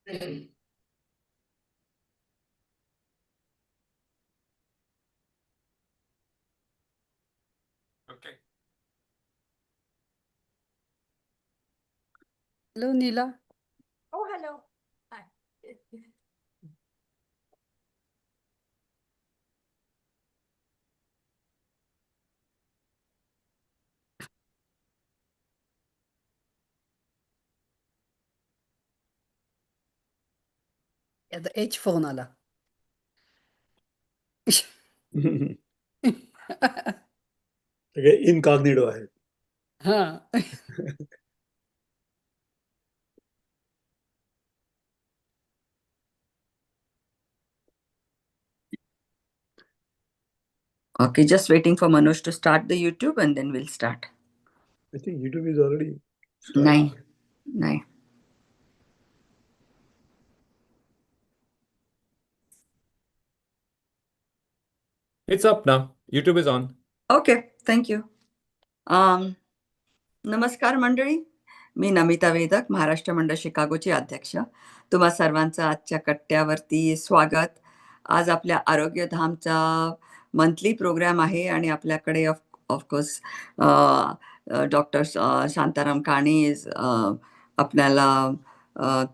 Okay. Hello, Neela. Oh, hello. Hi. The H phone आला. सगळे incognito आहेत. हा. Okay, just waiting for Manoj to start the YouTube and then we'll start. I think YouTube is already started. Nahi, nahi. It's up now. YouTube is on. Okay, thank you. नमस्कार मंडळी, मी नमिता वेदक, महाराष्ट्र मंडळ शिकागोची अध्यक्ष. तुम्हा सर्वांचं आजच्या कट्ट्यावरती स्वागत. आज आपल्या आरोग्यधामचा मंथली प्रोग्राम आहे आणि आपल्याकडे ऑफकोर्स डॉक्टर शांताराम काणे आपल्याला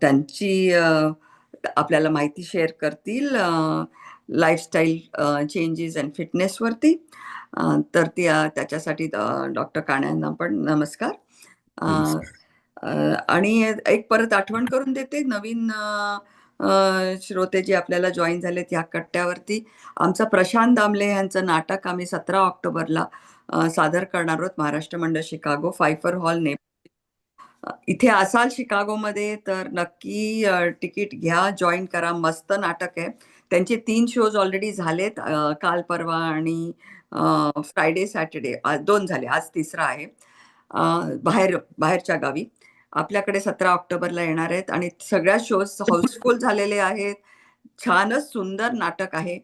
त्यांची आपल्याला माहिती शेअर करतील लाईफस्टाईल चेंजेस अँड फिटनेसवरती. तर त्याच्यासाठी डॉक्टर काण्यांना पण नमस्कार. आणि एक परत आठवण करून देते, नवीन श्रोते जे आपल्याला जॉईन झालेत ह्या कट्ट्यावरती, आमचं प्रशांत दामले यांचं नाटक आम्ही 17 ऑक्टोबरला सादर करणार आहोत महाराष्ट्र मंडळ शिकागो, फायफर हॉल ने. इथे असाल शिकागोमध्ये तर नक्की तिकीट घ्या, जॉईन करा. मस्त नाटक आहे. त्यांचे 3 शोज ऑलरेडी झालेत, काल परवा आणि फ्रायडे सॅटर्डे 2 झाले, आज तिसरा आहे. बाहेरच्या गावी आपल्याकडे 17 ऑक्टोबरला येणार आहेत आणि सगळ्या शोज हाऊसफुल झालेले आहेत. छानच सुंदर नाटक आहे.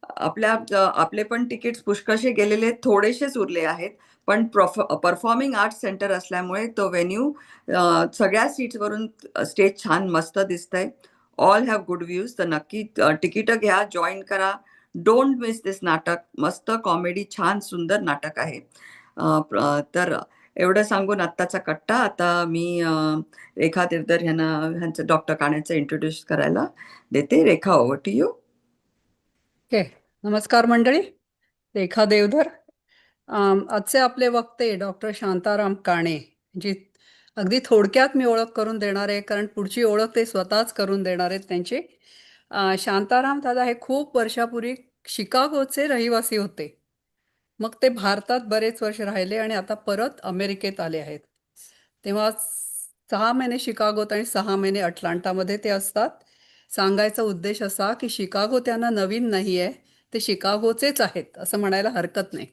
आपले पण तिकीट्स पुष्कळसे गेलेले, थोडेसेच उरले आहेत, पण परफॉर्मिंग आर्ट्स सेंटर असल्यामुळे तो व्हेन्यू सगळ्या सीट्सवरून स्टेज छान मस्त दिसतंय. All have good views. तर नक्की तिकीटं घ्या, जॉईन करा. डोंट मिस दिस नाटक. मस्त कॉमेडी, छान सुंदर नाटक आहे. तर एवढं सांगून आत्ताचा कट्टा आता मी रेखा देवधर ह्यांचं डॉक्टर काण्याचं इंट्रोड्यूस करायला देते. रेखा, ओव्हर टू यू. ओके, नमस्कार मंडळी. रेखा देवधर. आजचे आपले वक्ते डॉक्टर शांताराम काणे, जी अगदी थोडक्यात मी ओळख करून देणार आहे, कारण पुढची ओळख ते स्वतःच करून देणार आहेत त्यांची. शांताराम दादा हे खूप वर्षापूर्वी शिकागोचे रहिवासी होते. मग ते भारतात बरेच वर्ष राहिले आणि आता परत अमेरिकेत आले आहेत. तेव्हा 6 महिने शिकागोत आणि 6 महिने अटलांटामध्ये ते असतात. सांगायचा उद्देश असा की शिकागो त्यांना नवीन नाही आहे, ते शिकागोचेच आहेत असं म्हणायला हरकत नाही.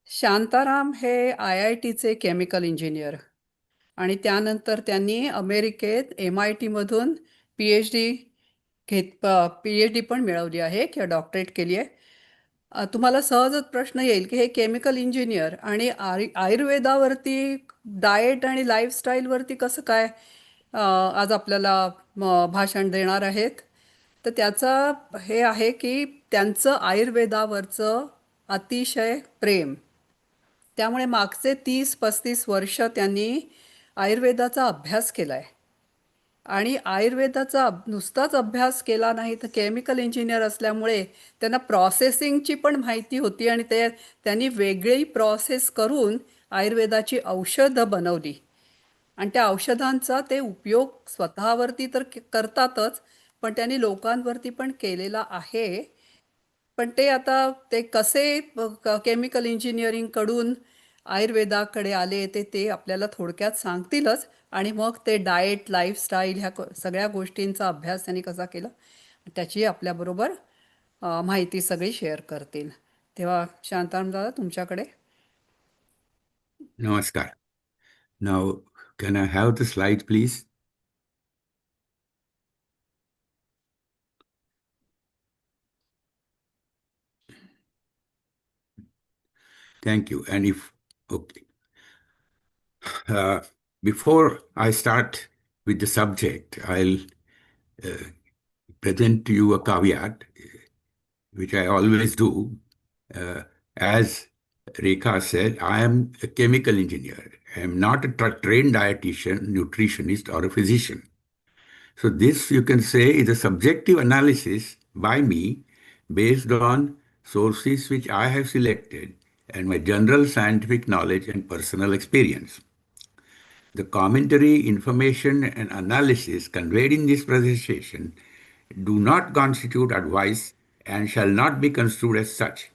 शांताराम हे IITचे केमिकल इंजिनियर आणि त्यानंतर त्यांनी अमेरिकेत MITमधून PhD पण मिळवली आहे किंवा डॉक्टरेट केली आहे. तुम्हाला सहजच प्रश्न येईल की हे केमिकल इंजिनियर आणि आयुर्वेदावरती, डाएट आणि लाईफस्टाईलवरती कसं काय आज आपल्याला भाषण देणार आहेत. तर त्याचं हे आहे की त्यांचं आयुर्वेदावरचं अतिशय प्रेम, त्यामुळे मागचे 30-35 वर्ष त्यांनी आयुर्वेदाचा अभ्यास केला आहे. आणि आयुर्वेदाचा नुसताच अभ्यास केला नाही, तर केमिकल इंजिनियर असल्यामुळे त्यांना प्रोसेसिंगची पण माहिती होती आणि त्यांनी वेगळी प्रोसेस करून आयुर्वेदाची औषधं बनवली आणि त्या औषधांचा ते उपयोग स्वतःवरती तर करतातच, पण त्यांनी लोकांवरती पण केलेला आहे. पण ते कसे केमिकल इंजिनिअरिंगकडून आयुर्वेदाकडे आले ते आपल्याला थोडक्यात सांगतीलच. आणि मग ते डाएट, लाईफस्टाईल ह्या सगळ्या गोष्टींचा अभ्यास त्यांनी कसा केला त्याची आपल्याबरोबर माहिती सगळी शेअर करतील. तेव्हा शांताराम दादा तुमच्याकडे. Namaskar. Now, can I have the slide, please? Thank you. And okay. Before I start with the subject, I'll present to you a caveat, which I always do. As Rekha said, I am a chemical engineer. I am not a trained dietitian, nutritionist, or a physician. So this, you can say, is a subjective analysis by me based on sources which I have selected and my general scientific knowledge and personal experience. The commentary, information, and analysis conveyed in this presentation do not constitute advice and shall not be construed as such.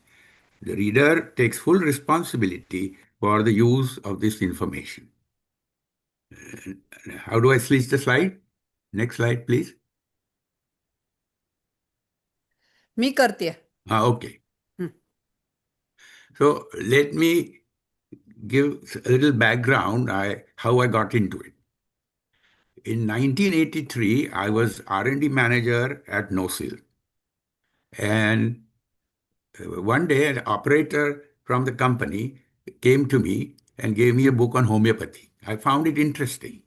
The reader takes full responsibility for the use of this information. How do I switch the slide? Next slide, please. मी करते. Okay. So let me give a little background how I got into it. In 1983, I was R&D manager at NOSIL. And one day, an operator from the company came to me and gave me a book on homeopathy. I found it interesting.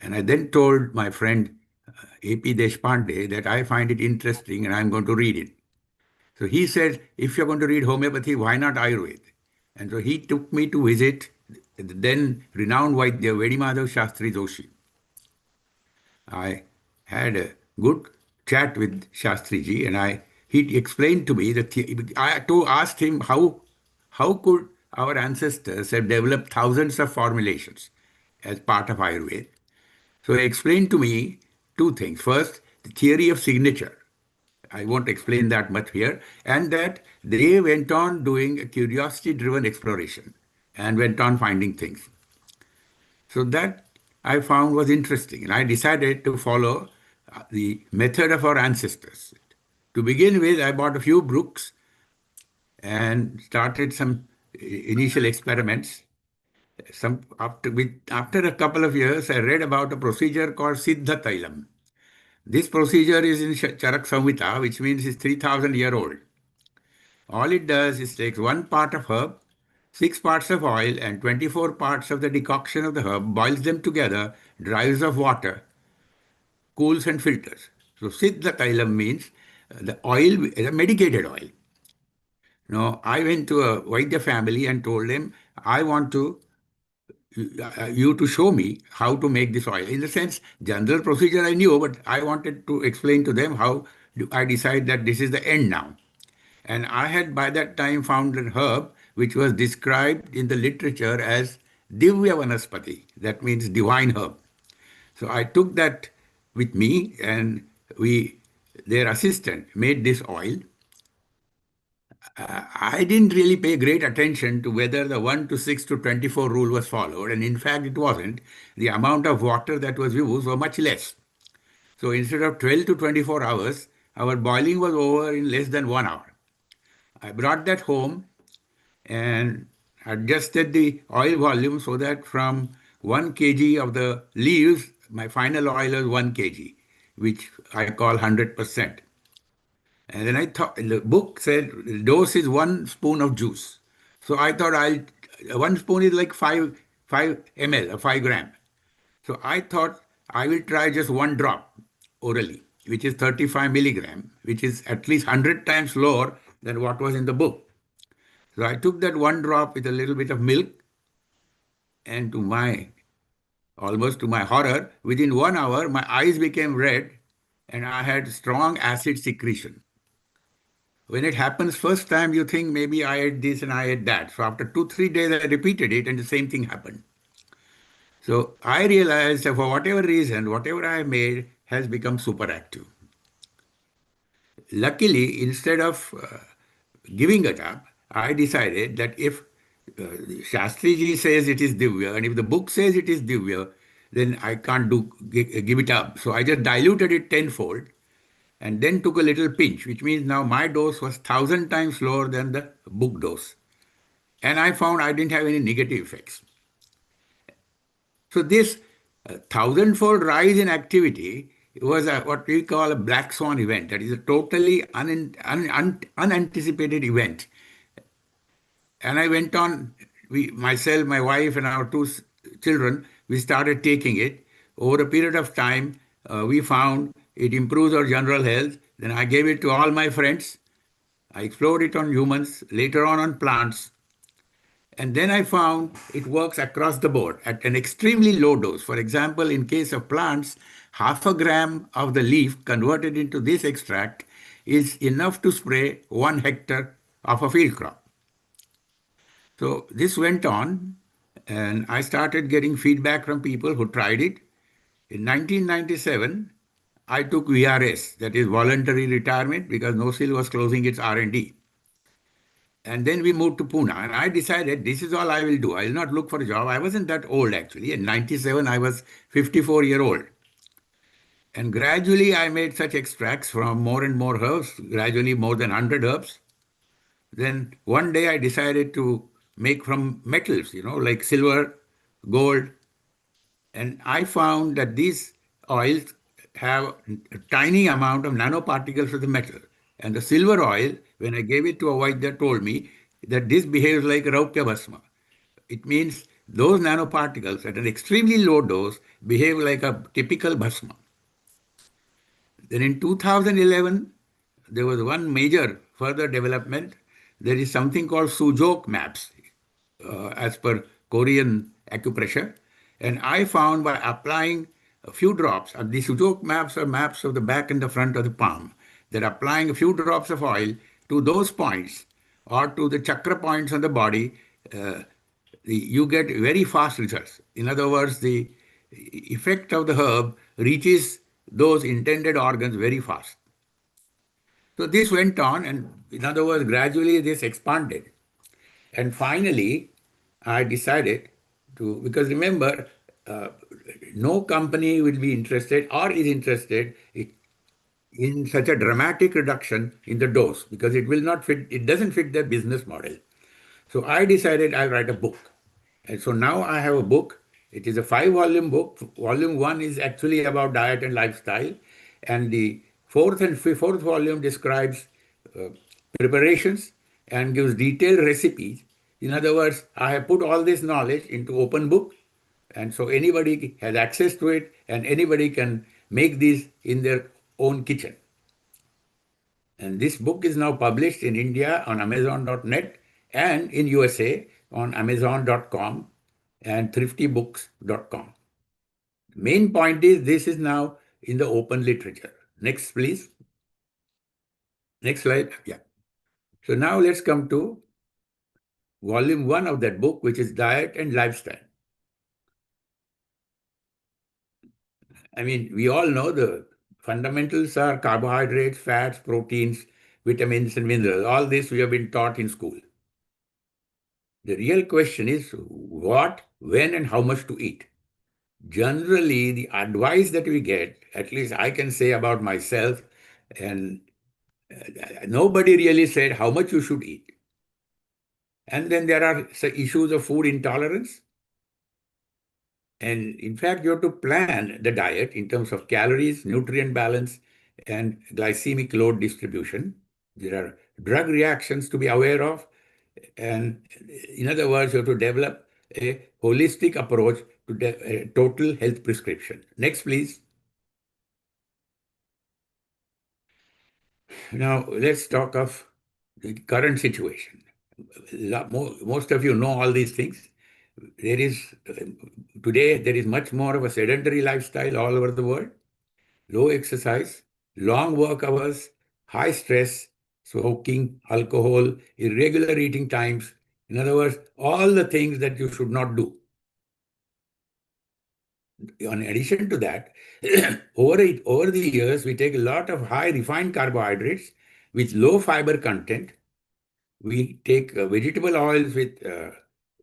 And I then told my friend A.P. Deshpande that I find it interesting and I'm going to read it. So he said, if you're going to read homeopathy, why not Ayurveda? And so he took me to visit the then renowned Vaidya Vedimadhav Shastri Joshi. I had a good chat with Shastriji, and he explained to me that I asked him how could our ancestors have developed thousands of formulations as part of Ayurveda. So he explained to me two things. First, the theory of signature. I won't explain that much here. And that they went on doing a curiosity-driven exploration and went on finding things. So that I found was interesting. And I decided to follow the method of our ancestors. To begin with, I bought a few books and started some initial experiments. After a couple of years, I read about a procedure called Siddha Tailam. This procedure is in Charak Samhita, which means it's 3,000-year-old. All it does is takes 1 part of herb, 6 parts of oil, and 24 parts of the decoction of the herb, boils them together, dries off water, cools and filters. So Siddha Tailam means the oil is a medicated oil. Now, I went to a Vaidya family and told them, I want you to show me how to make this oil. In the sense, general procedure I knew, but I wanted to explain to them how I decide that this is the end now. And I had by that time found a herb which was described in the literature as Divya Vanaspati. That means divine herb. So I took that with me, and their assistant made this oil. I didn't really pay great attention to whether the 1 to 6 to 24 rule was followed, and in fact it wasn't. The amount of water that was used was much less. So instead of 12 to 24 hours, our boiling was over in less than 1 hour. I brought that home and adjusted the oil volume so that from 1 kg of the leaves, my final oil was 1 kg, which I call 100%. And then I thought, the book said the dose is 1 spoon of juice. So I thought 1 spoon is like 5 ml or 5 gram. So I thought I will try just 1 drop orally, which is 35 milligram, which is at least 100 times lower than what was in the book. So I took that 1 drop with a little bit of milk, and almost to my horror, within 1 hour, my eyes became red and I had strong acid secretion. When it happens first time, you think maybe I ate this and I ate that. So after 2-3 days, I repeated it and the same thing happened. So I realized that for whatever reason, whatever I made has become superactive. Luckily, instead of giving it up, I decided that if Shastriji says it is Divya, and if the book says it is Divya, then I can't give it up. So I just diluted it tenfold and then took a little pinch, which means now my dose was 1,000 times lower than the book dose. And I found I didn't have any negative effects. So this 1,000-fold rise in activity was what we call a black swan event. That is a totally unanticipated event. And I went on, myself, my wife, and our 2 children, we started taking it. over a period of time, we found it improves our general health. Then I gave it to all my friends. I explored it on humans, later on plants. And then I found it works across the board at an extremely low dose. For example, in case of plants, half a gram of the leaf converted into this extract is enough to spray 1 hectare of a field crop. So this went on, and I started getting feedback from people who tried it. In 1997, I took VRS, that is voluntary retirement, because NOSIL was closing its R&D. And then we moved to Pune, and I decided this is all I will do. I will not look for a job. I wasn't that old, actually. In 97, I was 54-year-old. And gradually, I made such extracts from more and more herbs, gradually more than 100 herbs. Then one day I decided to make from metals, like silver, gold. And I found that these oils have a tiny amount of nanoparticles of the metal. And the silver oil, when I gave it to a Vaidya, told me that this behaves like Arogyadham. It means those nanoparticles at an extremely low dose behave like a typical bhasma. Then in 2011, there was one major further development. There is something called Sujok maps, as per Korean acupressure. And I found by applying a few drops, and the Sujok maps are maps of the back and the front of the palm, that applying a few drops of oil to those points or to the chakra points on the body, you get very fast results. In other words, the effect of the herb reaches those intended organs very fast. So this went on, and in other words, gradually this expanded. And finally, I decided to, because remember, no company will be interested or is interested in such a dramatic reduction in the dose, because it will not fit, it doesn't fit their business model. So I decided I'll write a book. And so now I have a book. It is a 5-volume book. Volume 1 is actually about diet and lifestyle. And the fourth volume describes preparations and gives detailed recipes. In other words, I have put all this knowledge into open book. And so anybody has access to it, and anybody can make these in their own kitchen. And this book is now published in India on Amazon.net and in USA on Amazon.com and ThriftyBooks.com. The main point is this is now in the open literature. Next, please. Next slide. Yeah. So now let's come to volume 1 of that book, which is Diet and Lifestyle. I mean, we all know the fundamentals are carbohydrates, fats, proteins, vitamins, and minerals. All this we have been taught in school. The real question is what, when, and how much to eat. Generally, the advice that we get, at least I can say about myself, and nobody really said how much you should eat. And then there are issues of food intolerance. And in fact, you have to plan the diet in terms of calories, nutrient balance, and glycemic load distribution. There are drug reactions to be aware of. And in other words, you have to develop a holistic approach to a total health prescription. Next, please. Now, let's talk of the current situation. Most of you know all these things. Today, there is much more of a sedentary lifestyle all over the world. Low exercise, long work hours, high stress, smoking, alcohol, irregular eating times. In other words, all the things that you should not do. In addition to that, over the years, we take a lot of high refined carbohydrates with low fiber content. We take vegetable oils with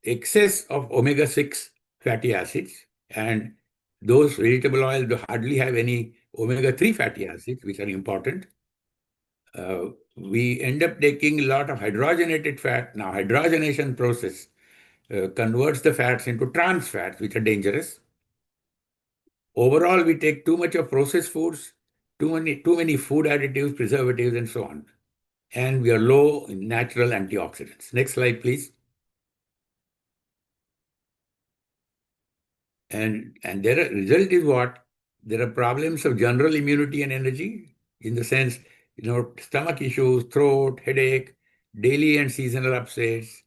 excess of omega-6 fatty acids, and those vegetable oils hardly have any omega-3 fatty acids, which are important. We end up taking a lot of hydrogenated fat. Now, hydrogenation process converts the fats into trans fats, which are dangerous. Overall, we take too much of processed foods, too many food additives, preservatives, and so on. And we are low in natural antioxidants. Next slide, please. And their result is what? There are problems of general immunity and energy, in the sense, stomach issues, throat, headache, daily and seasonal upsets.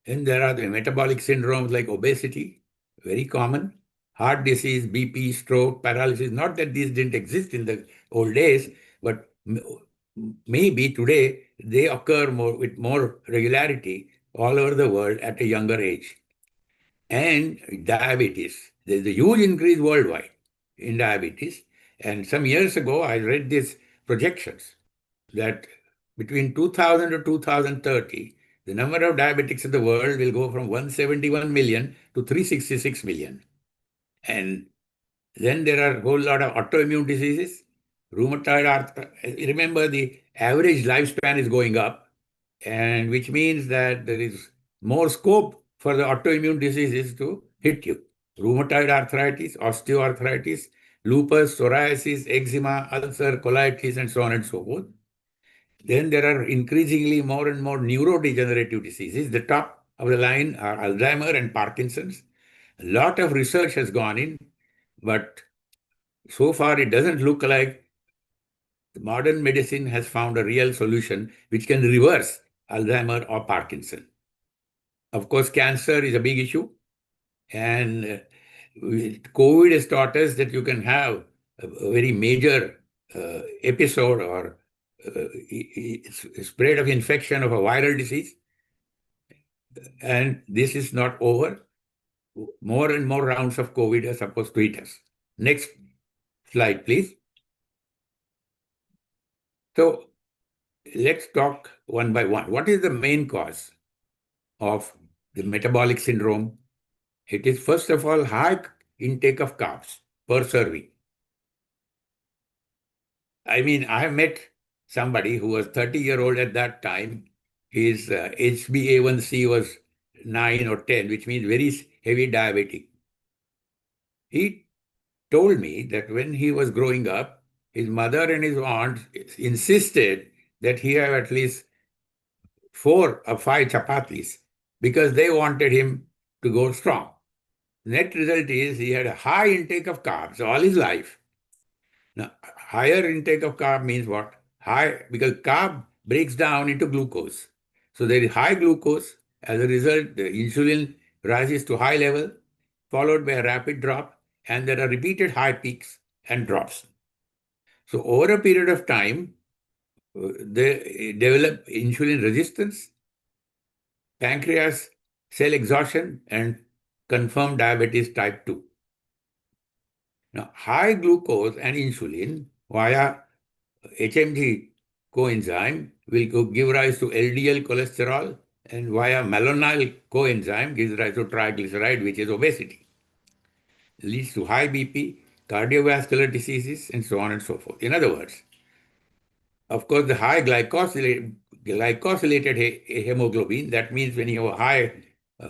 And there are the metabolic syndromes like obesity, very common, heart disease, BP, stroke, paralysis. Not that these didn't exist in the old days, but maybe today they occur with more regularity all over the world at a younger age. And diabetes. There's a huge increase worldwide in diabetes. And some years ago, I read these projections that between 2000 to 2030, the number of diabetics in the world will go from 171 million to 366 million. And then there are a whole lot of autoimmune diseases, rheumatoid arthritis. Remember, the average lifespan is going up, and which means that there is more scope for the autoimmune diseases to hit you. Rheumatoid arthritis, osteoarthritis, lupus, psoriasis, eczema, ulcer, colitis, and so on and so forth. Then there are increasingly more and more neurodegenerative diseases. The top of the line are Alzheimer and Parkinson's. A lot of research has gone in, but so far it doesn't look like modern medicine has found a real solution which can reverse Alzheimer or Parkinson. Of course, cancer is a big issue, and COVID has taught us that you can have a very major episode or spread of infection of a viral disease, and this is not over. More and more rounds of COVID are supposed to hit us. Next slide, please. So let's talk one by one. What is the main cause of the metabolic syndrome? It is, first of all, high intake of carbs per serving. I mean, I have met somebody who was 30-year-old at that time. His HbA1c was 9 or 10, which means very heavy diabetic. He told me that when he was growing up, his mother and his aunt insisted that he have at least 4 or 5 chapatis because they wanted him to go strong. Net result is he had a high intake of carbs all his life. Now, higher intake of carb means what? High, because carb breaks down into glucose. So there is high glucose. As a result, the insulin rises to high level, followed by a rapid drop, and there are repeated high peaks and drops. So over a period of time, they develop insulin resistance, pancreas cell exhaustion, and confirmed diabetes type 2. Now, high glucose and insulin via HMG coenzyme will give rise to LDL cholesterol, and via malonyl coenzyme gives rise to triglyceride, which is obesity. It leads to high BP, cardiovascular diseases, and so on and so forth. In other words, of course, the high glycosylated hemoglobin, that means when you have a high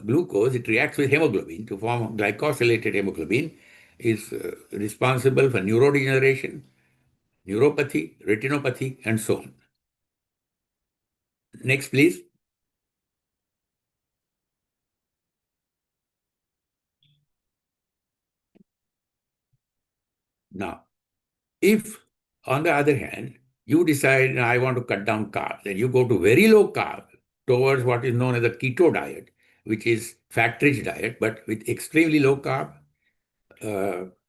glucose, it reacts with hemoglobin to form glycosylated hemoglobin, is responsible for neurodegeneration, neuropathy, retinopathy, and so on. Next, please. Now, if, on the other hand, you decide, I want to cut down carbs, and you go to very low carb towards what is known as a keto diet, which is fat-rich diet, but with extremely low carb,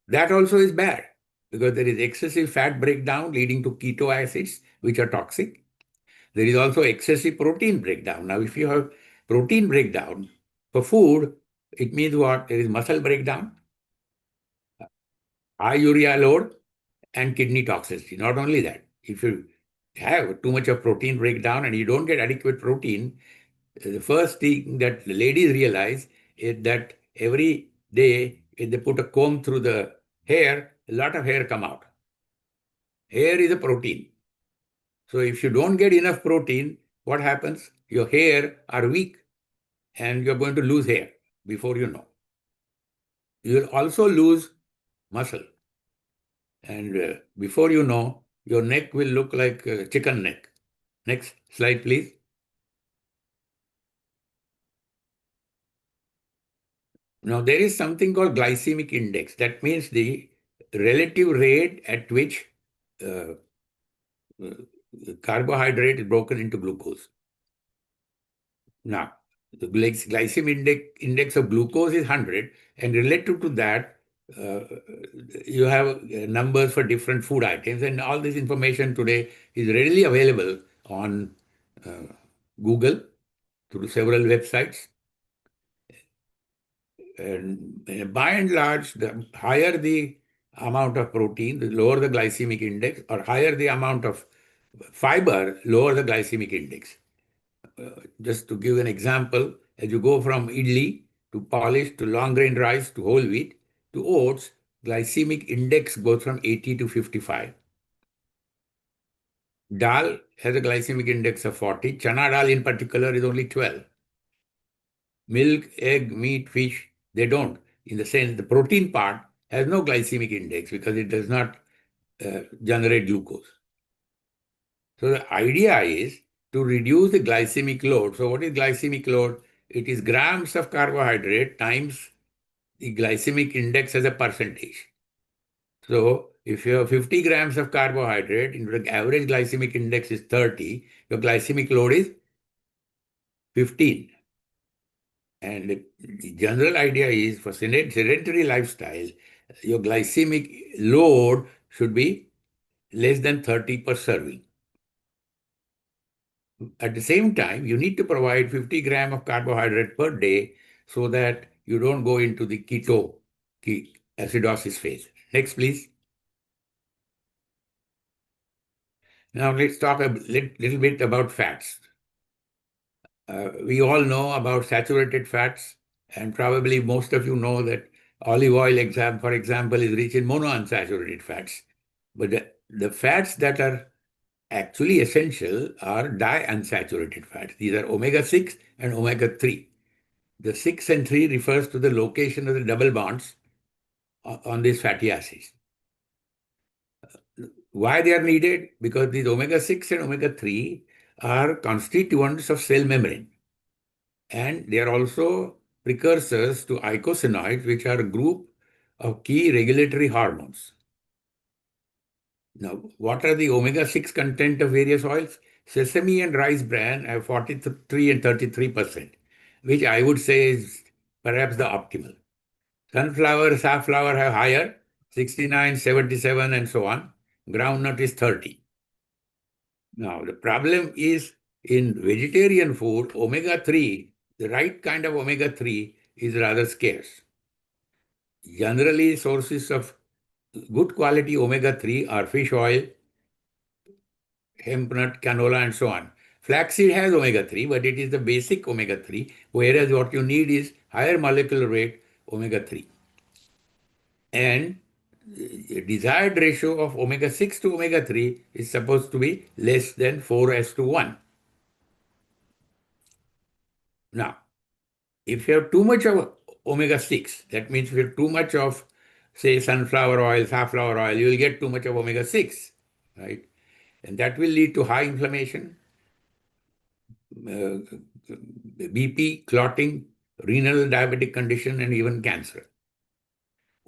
that also is bad because there is excessive fat breakdown leading to keto acids, which are toxic. There is also excessive protein breakdown. Now, if you have protein breakdown for food, it means what? There is muscle breakdown, high urea load, and kidney toxicity. Not only that, if you have too much of protein breakdown and you don't get adequate protein, the first thing that the ladies realize is that every day, if they put a comb through the hair, a lot of hair come out. Hair is a protein. So if you don't get enough protein, what happens? Your hair are weak and you're going to lose hair before you know. You will also lose muscle. And before you know, your neck will look like a chicken neck. Next slide, please. Now, there is something called glycemic index. That means the relative rate at which uh, carbohydrate is broken into glucose. Now, the glycemic index of glucose is 100, and relative to that, uh, you have numbers for different food items, and all this information today is readily available on Google through several websites. And by and large, the higher the amount of protein, the lower the glycemic index, or higher the amount of fiber, lower the glycemic index. Just to give an example, as you go from idli to polished to long grain rice to whole wheat to oats, glycemic index goes from 80 to 55. Dal has a glycemic index of 40. Chana dal in particular is only 12. Milk, egg, meat, fish, they don't. In the sense, the protein part has no glycemic index because it does not generate glucose. So the idea is to reduce the glycemic load. So what is glycemic load? It is grams of carbohydrate times the glycemic index as a percentage. So if you have 50 grams of carbohydrate, and the average glycemic index is 30, your glycemic load is 15. And the general idea is for sedentary lifestyle, your glycemic load should be less than 30 per serving. At the same time, you need to provide 50 grams of carbohydrate per day so that you don't go into the acidosis phase. Next, please. Now let's talk a little bit about fats. We all know about saturated fats, and probably most of you know that olive oil, for example, is rich in monounsaturated fats. But the fats that are actually essential are diunsaturated fats. These are omega-6 and omega-3. The 6 and 3 refers to the location of the double bonds on these fatty acids. Why they are needed? Because these omega-6 and omega-3 are constituents of cell membrane. And they are also precursors to eicosanoids, which are a group of key regulatory hormones. Now, what are the omega-6 content of various oils? Sesame and rice bran have 43 and 33%, which I would say is perhaps the optimal. Sunflower, safflower have higher, 69, 77, and so on. Groundnut is 30. Now, the problem is in vegetarian food, omega-3, the right kind of omega-3 is rather scarce. Generally, sources of good quality omega-3 are fish oil, hemp nut, canola, and so on. Flaxseed has omega-3, but it is the basic omega-3, whereas what you need is higher molecular weight omega-3. And the desired ratio of omega-6 to omega-3 is supposed to be less than 4:1. Now, if you have too much of omega-6, that means if you have too much of, say, sunflower oil, safflower oil, you will get too much of omega-6, right? And that will lead to high inflammation, BP, clotting, renal diabetic condition, and even cancer.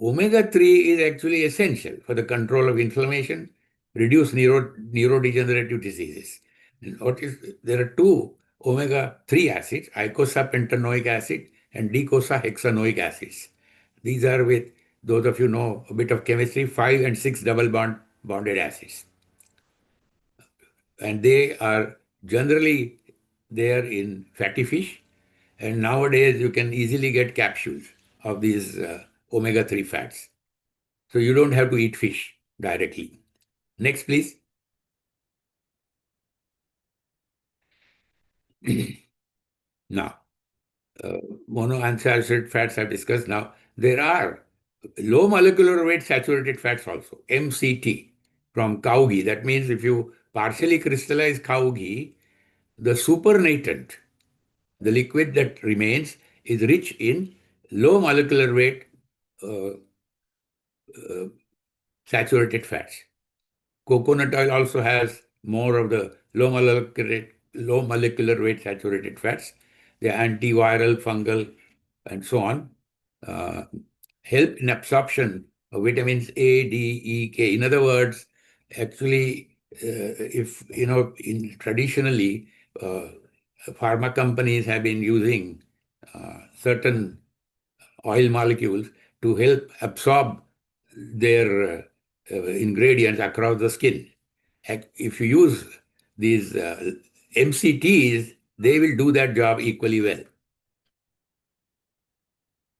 Omega-3 is actually essential for the control of inflammation, reduce neurodegenerative diseases. There are two omega-3 acids, eicosapentaenoic acid and docosahexaenoic acids. These are, with those of you know a bit of chemistry, 5 and 6 double bonded acids. And they are generally there in fatty fish. And nowadays you can easily get capsules of these omega-3 fats. So you don't have to eat fish directly. Next, please. Now, monounsaturated fats I've discussed. Now, there are low molecular weight saturated fats also, MCT, from cow ghee. That means if you partially crystallize cow ghee, the supernatant, the liquid that remains, is rich in low molecular weight saturated fats. Coconut oil also has more of the low molecular weight saturated fats. They're antiviral, fungal, and so on. help in absorption of vitamins A, D, E, K. In other words, actually, if traditionally, pharma companies have been using certain oil molecules to help absorb their ingredients across the skin. If you use these MCTs, they will do that job equally well.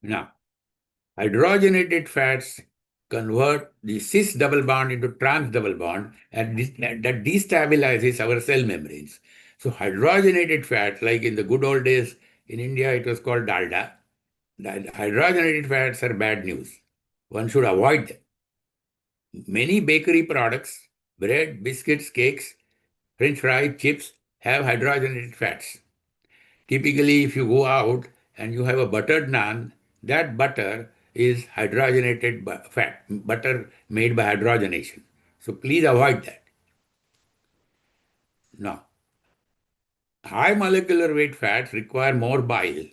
Now, hydrogenated fats convert the cis double bond into trans double bond, and that destabilizes our cell membranes. So hydrogenated fats, like in the good old days in India, it was called dalda. Hydrogenated fats are bad news. One should avoid them. Many bakery products, bread, biscuits, cakes, French fries, chips, have hydrogenated fats. Typically, if you go out and you have a buttered naan, that butter is hydrogenated fat, butter made by hydrogenation. So please avoid that. Now, high molecular weight fats require more bile.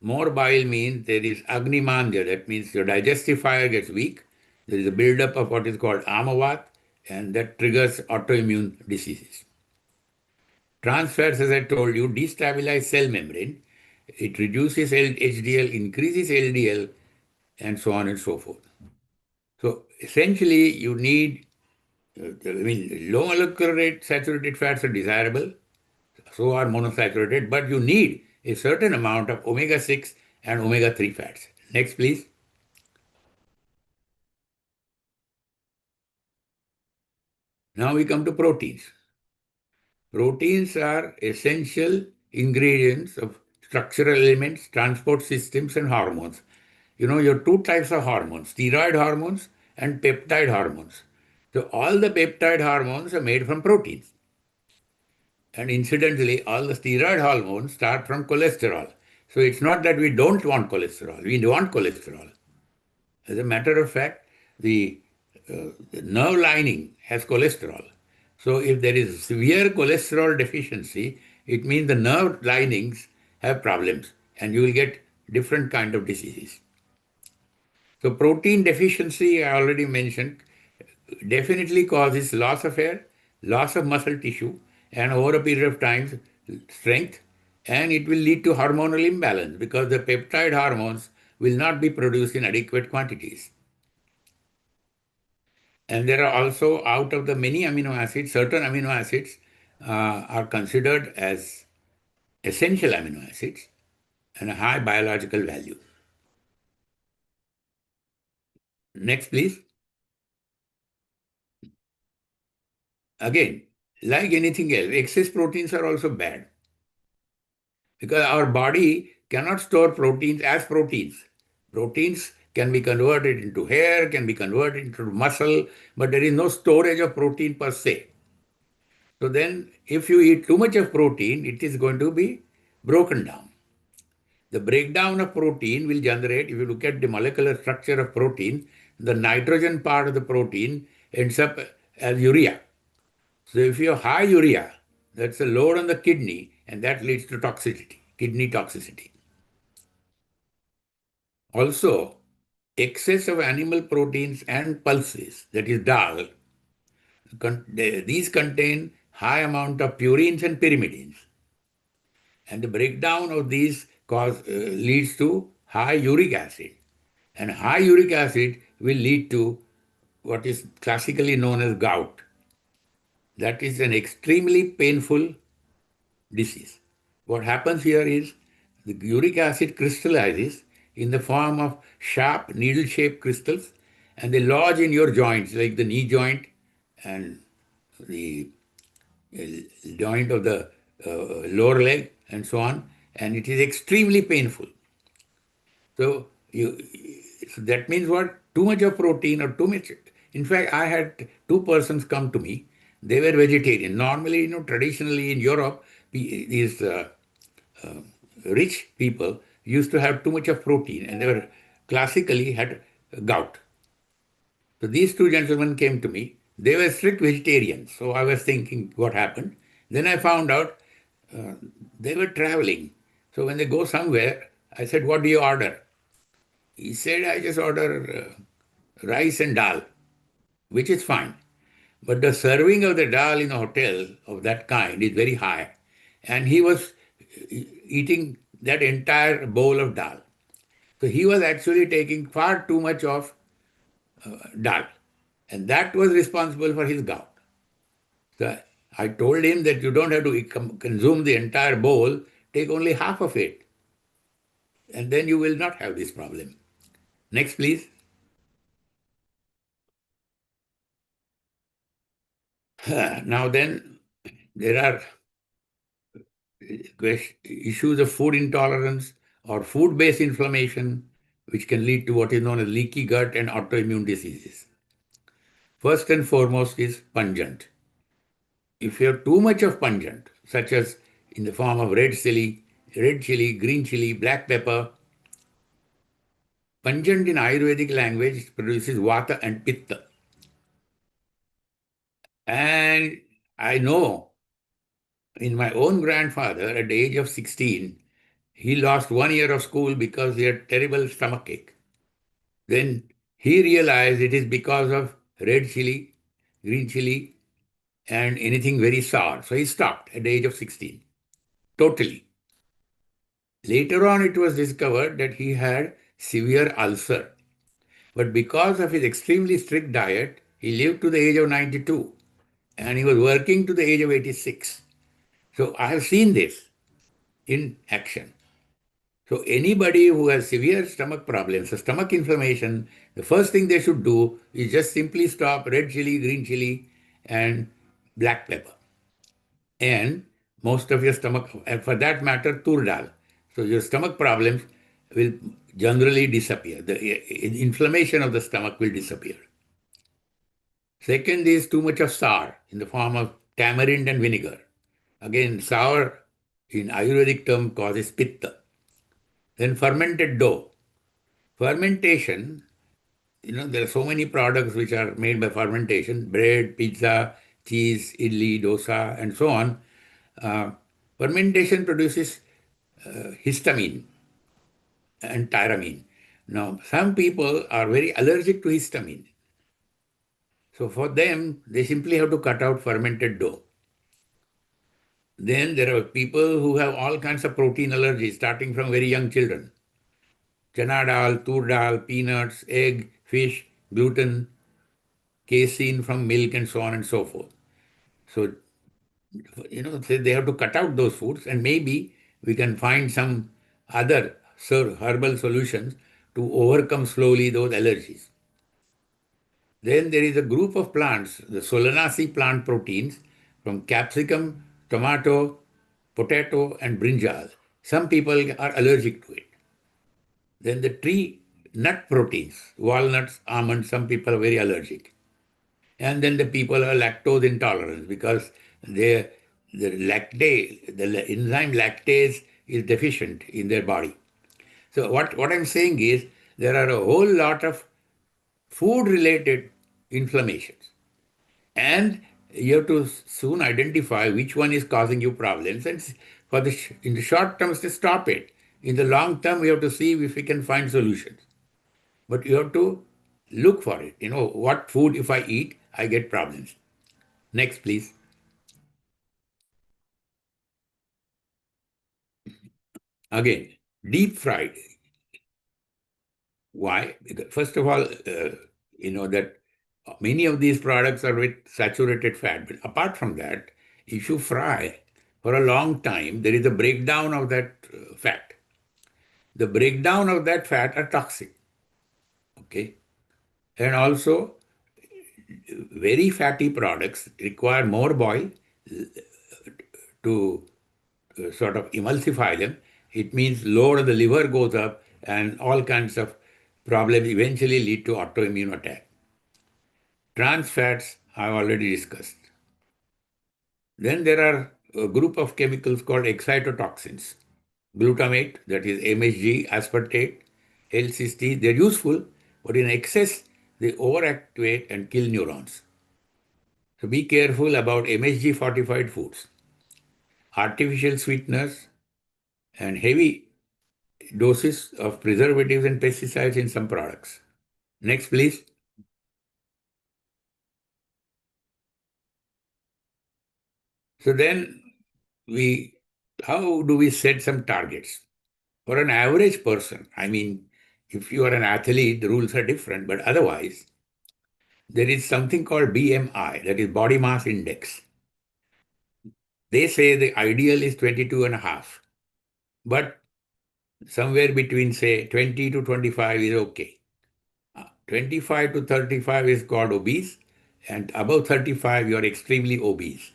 More bile means there is agnimandya, that means your digestive fire gets weak. There is a buildup of what is called amavat, and that triggers autoimmune diseases. Trans fats, as I told you, destabilize cell membrane. It reduces HDL, increases LDL, and so on and so forth. So essentially, you need, low molecular weight saturated fats are desirable, so are monosaturated, but you need a certain amount of omega-6 and omega-3 fats. Next, please. Now we come to proteins. Proteins are essential ingredients of structural elements, transport systems, and hormones. You know, you have two types of hormones, steroid hormones and peptide hormones. So all the peptide hormones are made from proteins. And incidentally, all the steroid hormones start from cholesterol. So it's not that we don't want cholesterol. We want cholesterol. As a matter of fact, the nerve lining has cholesterol. So if there is severe cholesterol deficiency, it means the nerve linings have problems and you will get different kind of diseases. So protein deficiency, I already mentioned, definitely causes loss of hair, loss of muscle tissue, and over a period of time, strength, and it will lead to hormonal imbalance because the peptide hormones will not be produced in adequate quantities. And there are also, out of the many amino acids, certain amino acids are considered as essential amino acids and a high biological value. Next, please. Again, like anything else, excess proteins are also bad because our body cannot store proteins as proteins. Proteins can be converted into hair, can be converted into muscle, but there is no storage of protein per se. So then, if you eat too much of protein, it is going to be broken down. The breakdown of protein will generate, if you look at the molecular structure of protein, the nitrogen part of the protein ends up as urea. So if you have high urea, that's a load on the kidney, and that leads to toxicity, kidney toxicity. Also, excess of animal proteins and pulses, that is dal, these contain high amount of purines and pyrimidines. And the breakdown of these leads to high uric acid. And high uric acid will lead to what is classically known as gout. That is an extremely painful disease. What happens here is the uric acid crystallizes in the form of sharp needle-shaped crystals, and they lodge in your joints, like the knee joint and the joint of the lower leg and so on, and it is extremely painful. So that means what? Too much of protein or too much. In fact, I had two persons come to me. They were vegetarian. Normally, traditionally in Europe, these rich people used to have too much of protein, and they were classically had gout. So these two gentlemen came to me. They were strict vegetarians. So I was thinking what happened. Then I found out they were traveling. So when they go somewhere, I said, what do you order? He said, I just order rice and dal, which is fine. But the serving of the dal in a hotel of that kind is very high. And he was eating that entire bowl of dal. So he was actually taking far too much of dal. And that was responsible for his gout. So I told him that you don't have to consume the entire bowl, take only half of it. And then you will not have this problem. Next, please. Now then, there are issues of food intolerance or food-based inflammation, which can lead to what is known as leaky gut and autoimmune diseases. First and foremost is pungent. If you have too much of pungent, such as in the form of red chili, green chili, black pepper, pungent in Ayurvedic language produces vata and pitta. And I know in my own grandfather, at the age of 16, he lost 1 year of school because he had terrible stomachache. Then he realized it is because of red chili, green chili, and anything very sour. So he stopped at the age of 16, totally. Later on, it was discovered that he had severe ulcer. But because of his extremely strict diet, he lived to the age of 92 and he was working to the age of 86. So I have seen this in action. So anybody who has severe stomach problems, so stomach inflammation, the first thing they should do is just simply stop red chili, green chili, and black pepper. And most of your stomach, and for that matter, tur dal. So your stomach problems will generally disappear. The inflammation of the stomach will disappear. Second is too much of sour in the form of tamarind and vinegar. Again, sour in Ayurvedic term causes pitta. Then fermented dough. Fermentation, there are so many products which are made by fermentation, bread, pizza, cheese, idli, dosa, and so on. Fermentation produces histamine and tyramine. Now, some people are very allergic to histamine. So for them, they simply have to cut out fermented dough. Then there are people who have all kinds of protein allergies, starting from very young children. Chana dal, tur dal, peanuts, egg, fish, gluten, casein from milk, and so on and so forth. So, they have to cut out those foods, and maybe we can find some other herbal solutions to overcome slowly those allergies. Then there is a group of plants, the Solanaceae plant proteins from capsicum, tomato, potato, and brinjal. Some people are allergic to it. Then the tree nut proteins, walnuts, almonds, some people are very allergic. And then the people are lactose intolerant because the enzyme lactase is deficient in their body. So what I'm saying is there are a whole lot of food-related inflammations. And you have to soon identify which one is causing you problems. And in the short term, to stop it. In the long term, we have to see if we can find solutions. But you have to look for it. What food, if I eat, I get problems. Next, please. Again, deep fried. Why? Because first of all, that many of these products are with saturated fat. But apart from that, if you fry for a long time, there is a breakdown of that fat. The breakdown of that fat are toxic. Okay. And also, very fatty products require more boil to sort of emulsify them. It means load of the liver goes up and all kinds of problems eventually lead to autoimmune attack. Trans fats I've already discussed. Then there are a group of chemicals called excitotoxins. Glutamate, that is MSG, aspartate, L-cysteine, they're useful, but in excess, they overactivate and kill neurons. So be careful about MSG fortified foods. Artificial sweeteners and heavy doses of preservatives and pesticides in some products. Next, please. So then how do we set some targets? For an average person, I mean, if you are an athlete, the rules are different, but otherwise, there is something called BMI, that is body mass index. They say the ideal is 22 and a half, but somewhere between, say, 20 to 25 is okay. 25 to 35 is called obese, and above 35, you are extremely obese.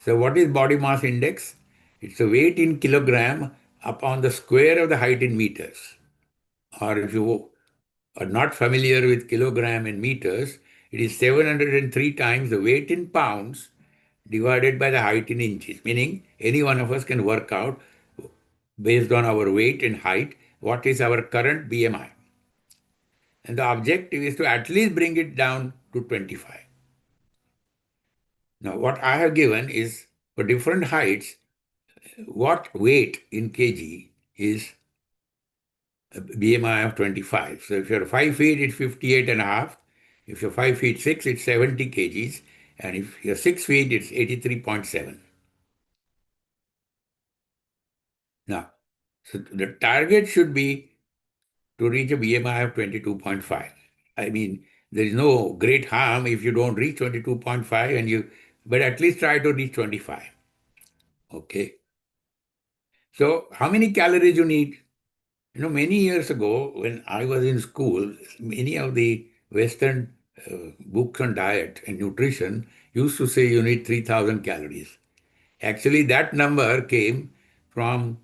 So what is body mass index? It's the weight in kilogram upon the square of the height in meters. Or if you are not familiar with kilogram in meters, it is 703 times the weight in pounds divided by the height in inches, meaning any one of us can work out based on our weight and height what is our current BMI. And the objective is to at least bring it down to 25. Now, what I have given is for different heights, what weight in kg is a BMI of 25. So if you're 5 feet, it's 58 and a half. If you're 5 feet 6, it's 70 kgs. And if you're 6 feet, it's 83.7. Now, so the target should be to reach a BMI of 22.5. I mean, there is no great harm if you don't reach 22.5 but at least try to reach 25. Okay. So how many calories you need? Many years ago when I was in school, many of the Western books on diet and nutrition used to say you need 3,000 calories. Actually, that number came from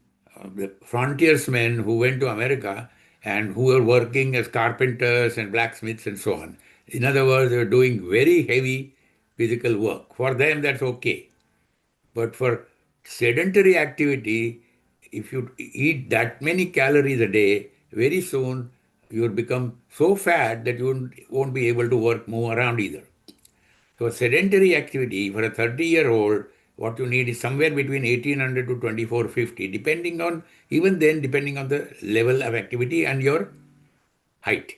the frontiersmen who went to America and who were working as carpenters and blacksmiths and so on. In other words, they were doing very heavy physical work. For them, that's okay. But for sedentary activity, if you eat that many calories a day, very soon you'll become so fat that you won't be able to move around either. So sedentary activity for a 30-year-old, what you need is somewhere between 1800 to 2450, depending on the level of activity and your height.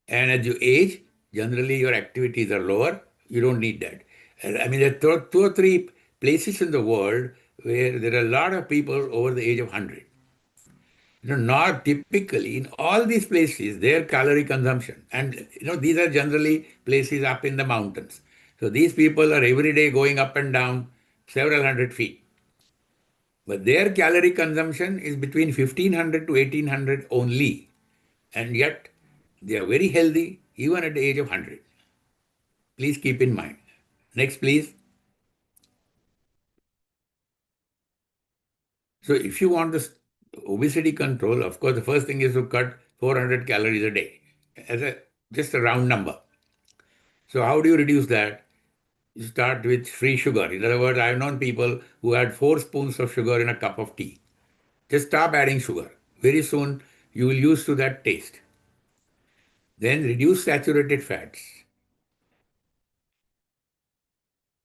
And as you age, generally your activities are lower. You don't need that. I mean, there are two or three places in the world where there are a lot of people over the age of 100. Not typically in all these places, their calorie consumption, and these are generally places up in the mountains. So these people are every day going up and down several hundred feet. But their calorie consumption is between 1500 to 1800 only. And yet they are very healthy even at the age of 100. Please keep in mind. Next, please. So if you want this obesity control, of course, the first thing is to cut 400 calories a day as just a round number. So how do you reduce that? You start with free sugar. In other words, I've known people who had 4 spoons of sugar in a cup of tea. Just stop adding sugar. Very soon you will use to that taste. Then reduce saturated fats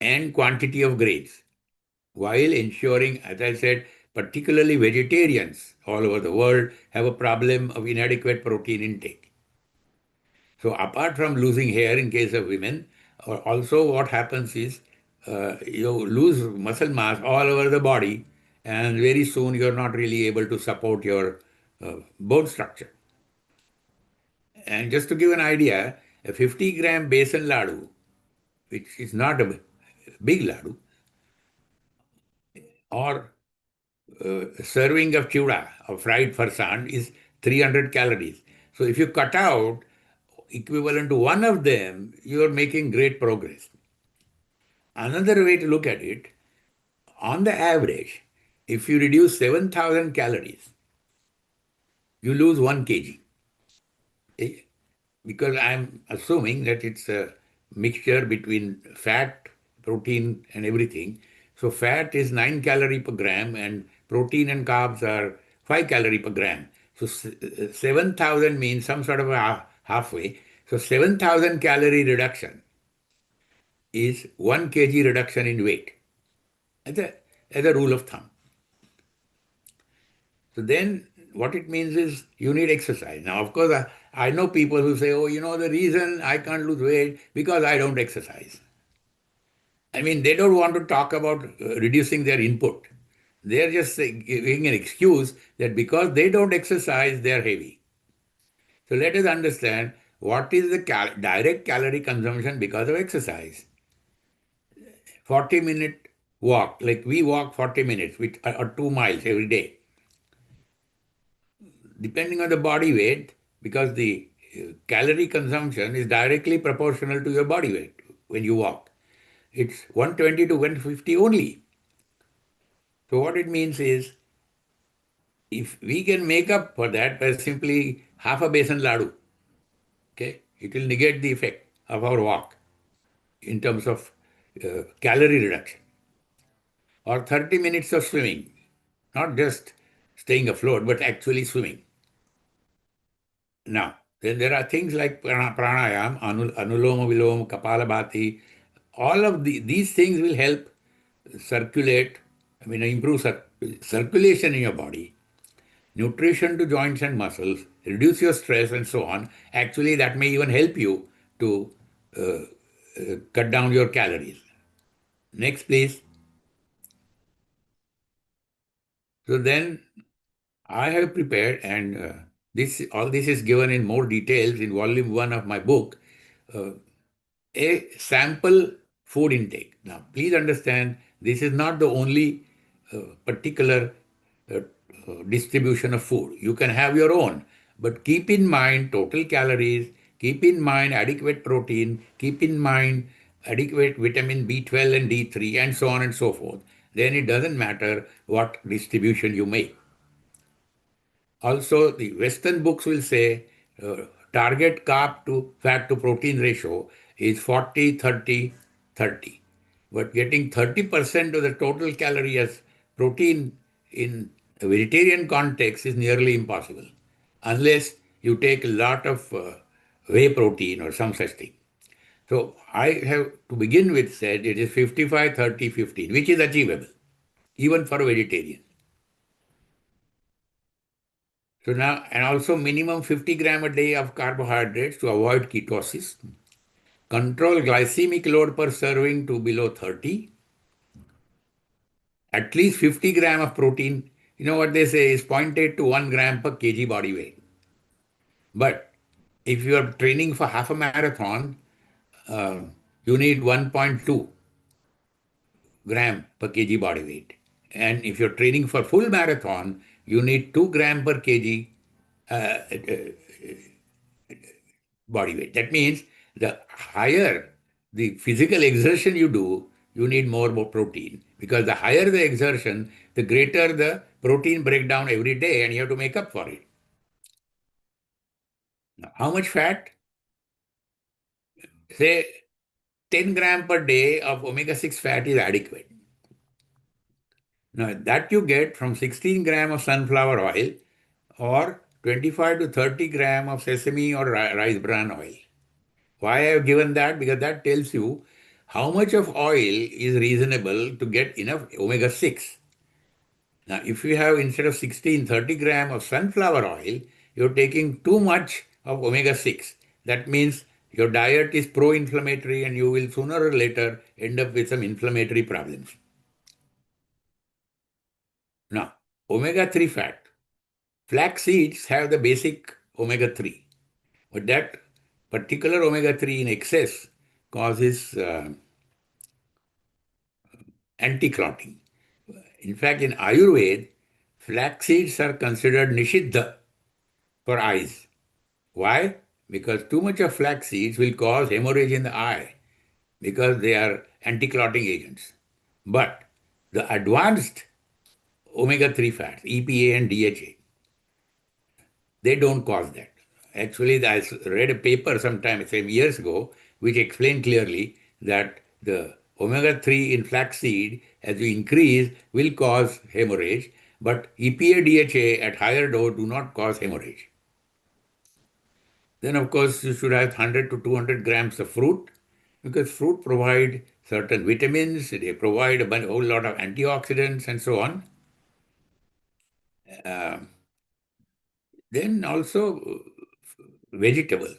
and quantity of grains while ensuring, as I said, particularly vegetarians all over the world have a problem of inadequate protein intake. So apart from losing hair in case of women, also what happens is you lose muscle mass all over the body, and very soon you're not really able to support your bone structure. And just to give an idea, a 50-gram besan ladu, which is not a big ladu, or serving of chura or fried farsan is 300 calories. So if you cut out equivalent to one of them, you are making great progress. Another way to look at it, on the average, if you reduce 7,000 calories, you lose 1 kg. Okay? Because I'm assuming that it's a mixture between fat, protein, and everything. So fat is 9 calorie per gram, and protein and carbs are 5 calorie per gram. So 7,000 means some sort of a halfway. So 7,000 calorie reduction is 1 kg reduction in weight, as a rule of thumb. So then what it means is you need exercise. Now, of course, I know people who say, oh, the reason I can't lose weight because I don't exercise. I mean, they don't want to talk about reducing their input. They're just giving an excuse that because they don't exercise, they're heavy. So let us understand what is the direct calorie consumption because of exercise. 40-minute walk, like we walk 40 minutes or 2 miles every day. Depending on the body weight, because the calorie consumption is directly proportional to your body weight when you walk. It's 120 to 150 only. So what it means is, if we can make up for that by simply half a besan laddu, okay, it will negate the effect of our walk in terms of calorie reduction. Or 30 minutes of swimming, not just staying afloat, but actually swimming. Now, then there are things like pranayam, anuloma viloma, kapalabhati. All of these things will help circulate, improve circulation in your body, nutrition to joints and muscles, reduce your stress and so on. Actually, that may even help you to cut down your calories. Next, please. So then I have prepared, and all this is given in more details in volume 1 of my book, a sample food intake. Now, please understand, this is not the only particular distribution of food. You can have your own, but keep in mind total calories, keep in mind adequate protein, keep in mind adequate vitamin B12 and D3, and so on and so forth. Then it doesn't matter what distribution you make. Also, the Western books will say target carb to fat to protein ratio is 40, 30, 30. But getting 30% of the total calorie as protein in a vegetarian context is nearly impossible, unless you take a lot of whey protein or some such thing. So I have to begin with said it is 55, 30, 15, which is achievable, even for a vegetarian. So now, and also minimum 50 gram a day of carbohydrates to avoid ketosis. Control glycemic load per serving to below 30. At least 50 gram of protein. You know what they say is 0.8 to 1 gram per kg body weight. But if you are training for half a marathon, you need 1.2 gram per kg body weight. And if you're training for full marathon, you need 2 gram per kg body weight. That means the higher the physical exertion you do, you need more protein. Because the higher the exertion, the greater the protein breakdown every day, and you have to make up for it. Now, how much fat? Say 10 gram per day of omega-6 fat is adequate. Now, that you get from 16 gram of sunflower oil or 25 to 30 gram of sesame or rice bran oil. Why I have given that? Because that tells you how much of oil is reasonable to get enough omega-6. Now, if you have instead of 16, 30 gram of sunflower oil, you're taking too much of omega-6. That means your diet is pro-inflammatory and you will sooner or later end up with some inflammatory problems. Now, omega-3 fat. Flax seeds have the basic omega-3, but that particular omega-3 in excess causes anti-clotting. In fact, in Ayurveda, flax seeds are considered nishiddha for eyes. Why? Because too much of flax seeds will cause hemorrhage in the eye because they are anti-clotting agents. But the advanced omega-3 fats, EPA and DHA, they don't cause that. Actually, I read a paper sometime, some years ago, which explained clearly that the omega-3 in flaxseed, as you increase, will cause hemorrhage, but EPA, DHA at higher dose do not cause hemorrhage. Then, of course, you should have 100 to 200 grams of fruit, because fruit provide certain vitamins, they provide a whole lot of antioxidants and so on. Then also vegetable,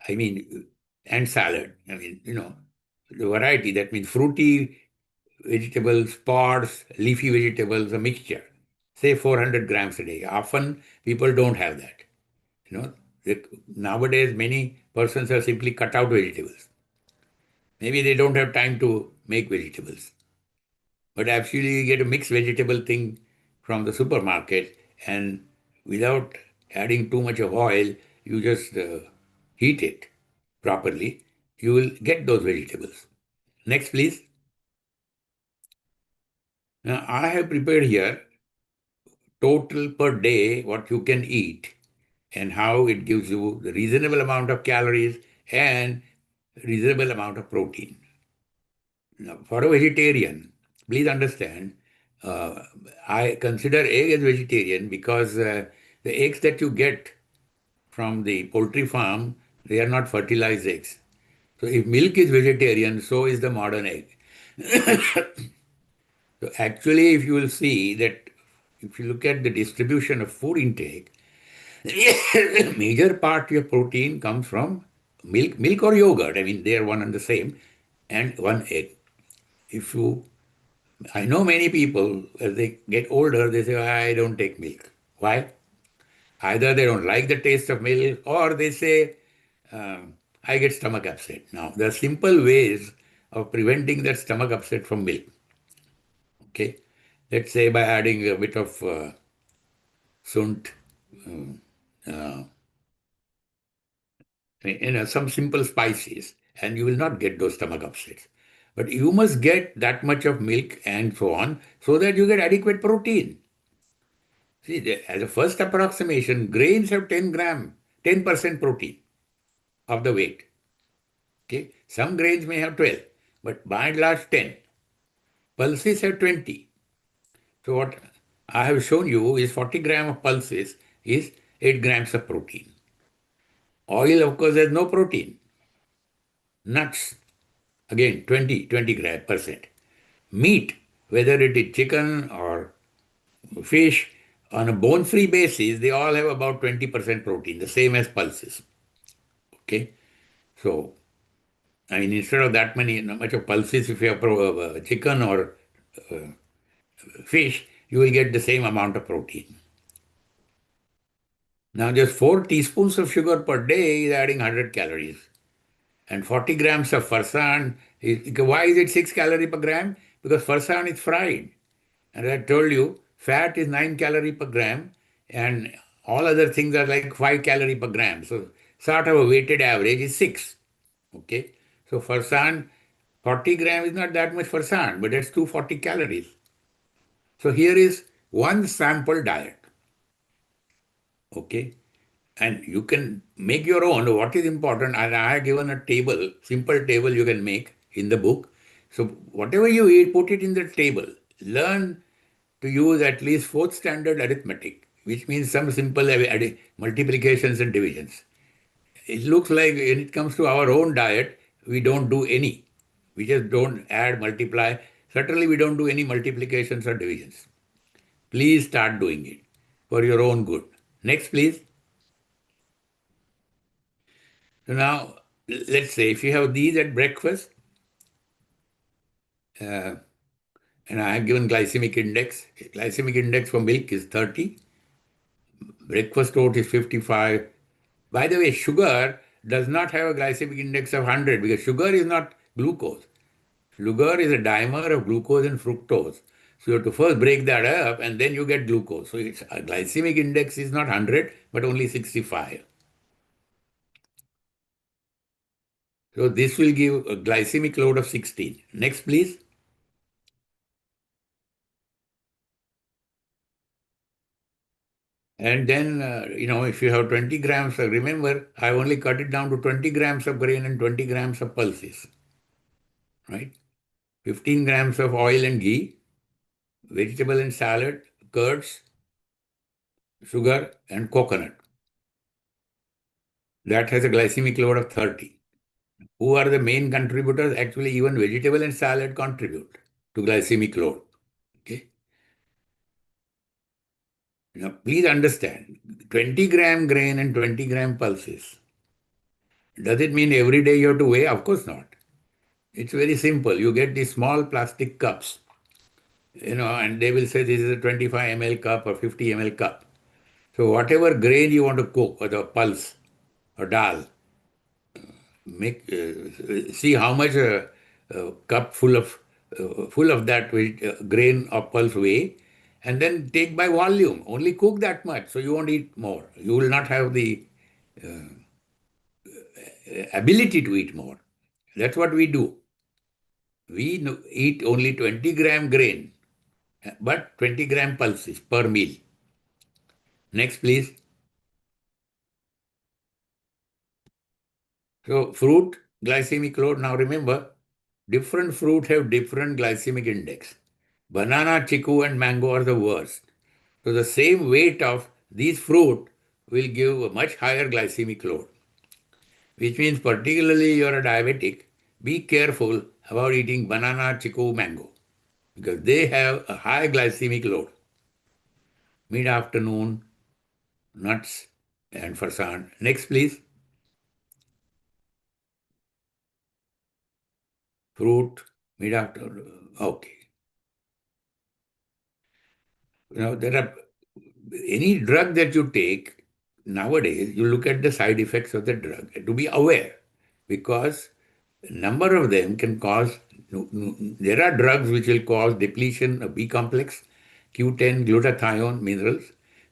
I mean, and salad. I mean, the variety, that means fruity vegetables, pods, leafy vegetables, a mixture. Say 400 grams a day. Often people don't have that. You know, nowadays many persons are simply cut out vegetables. Maybe they don't have time to make vegetables. But actually you get a mixed vegetable thing from the supermarket, and without adding too much of oil, you just heat it properly, you will get those vegetables. Next, please. Now, I have prepared here total per day what you can eat and how it gives you the reasonable amount of calories and reasonable amount of protein. Now, for a vegetarian, please understand, I consider egg as vegetarian because the eggs that you get from the poultry farm, they are not fertilized eggs. So if milk is vegetarian, so is the modern egg. So actually, if you will see that, if you look at the distribution of food intake, major part of your protein comes from milk or yogurt. I mean, they are one and the same, and one egg. If you, I know many people, as they get older, they say, I don't take milk. Why? Either they don't like the taste of milk, or they say, I get stomach upset. Now, there are simple ways of preventing that stomach upset from milk. Okay, let's say by adding a bit of sunt, uh, some simple spices, and you will not get those stomach upsets. But you must get that much of milk and so on, so that you get adequate protein. See, as a first approximation, grains have 10% protein of the weight. Okay, some grains may have 12, but by and large 10. Pulses have 20. So what I have shown you is 40 grams of pulses is 8 grams of protein. Oil, of course, has no protein. Nuts, again, 20% Meat, whether it is chicken or fish, on a bone-free basis, they all have about 20% protein, the same as pulses. Okay, so I mean, instead of that much of pulses, if you have chicken or fish, you will get the same amount of protein. Now, just 4 teaspoons of sugar per day is adding 100 calories. And 40 grams of farsan, why is it 6 calories per gram? Because farsan is fried. And I told you, fat is 9 calories per gram, and all other things are like 5 calories per gram. So, sort of a weighted average is 6. Okay. So, farsan, 40 grams is not that much farsan, but that's 240 calories. So, here is one sample diet. Okay. And you can make your own. What is important, and I have given a table, simple table you can make in the book. So, whatever you eat, put it in the table. Learn to use at least 4th standard arithmetic, which means some simple multiplications and divisions. It looks like when it comes to our own diet, we don't do any. We just don't add, multiply. Certainly, we don't do any multiplications or divisions. Please start doing it for your own good. Next, please. So now, let's say if you have these at breakfast, and I have given glycemic index for milk is 30, breakfast oat is 55. By the way, sugar does not have a glycemic index of 100 because sugar is not glucose. Sugar is a dimer of glucose and fructose. So you have to first break that up and then you get glucose. So its glycemic index is not 100 but only 65. So this will give a glycemic load of 16. Next, please. And then, if you have 20 grams, remember, I only cut it down to 20 grams of grain and 20 grams of pulses, right? 15 grams of oil and ghee, vegetable and salad, curds, sugar, and coconut. That has a glycemic load of 30. Who are the main contributors? Actually, even vegetable and salad contribute to glycemic load. Okay. Now, please understand, 20-gram grain and 20-gram pulses. Does it mean every day you have to weigh? Of course not. It's very simple. You get these small plastic cups, and they will say this is a 25 ml cup or 50 ml cup. So whatever grain you want to cook, or the pulse or dal, see how much a cup full of that grain or pulse weigh, and then take by volume. Only cook that much, so you won't eat more. You will not have the ability to eat more. That's what we do. We eat only 20-gram grain, but 20-gram pulses per meal. Next, please. So fruit, glycemic load. Now remember, different fruit have different glycemic index. Banana, chiku, and mango are the worst. So the same weight of these fruit will give a much higher glycemic load, which means particularly you're a diabetic, be careful about eating banana, chiku, mango, because they have a high glycemic load. Mid-afternoon, nuts and farsan. Next, please. Fruit, mid-afternoon. Okay. There are any drug that you take nowadays, you look at the side effects of the drug to be aware, because a number of them can cause. There are drugs which will cause depletion of B complex, Q10, glutathione minerals.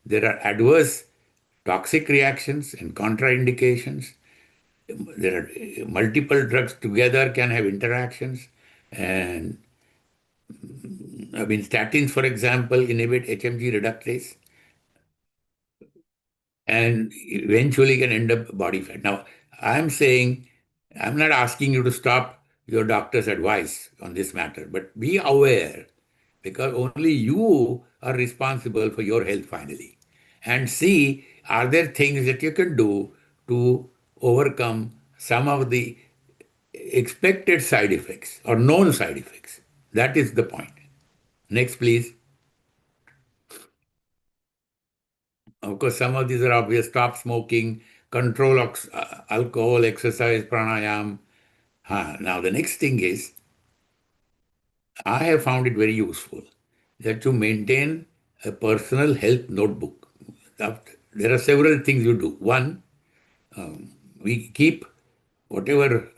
There are adverse toxic reactions and contraindications. There are multiple drugs together can have interactions, and statins, for example, inhibit HMG reductase and eventually can end up body fat. Now, I'm saying, I'm not asking you to stop your doctor's advice on this matter, but be aware, because only you are responsible for your health finally. And see, are there things that you can do to overcome some of the expected side effects or known side effects? That is the point. Next, please. Of course, some of these are obvious. Stop smoking, control alcohol, exercise, pranayam. Now, the next thing is, I have found it very useful that to maintain a personal health notebook. There are several things you do. One, we keep whatever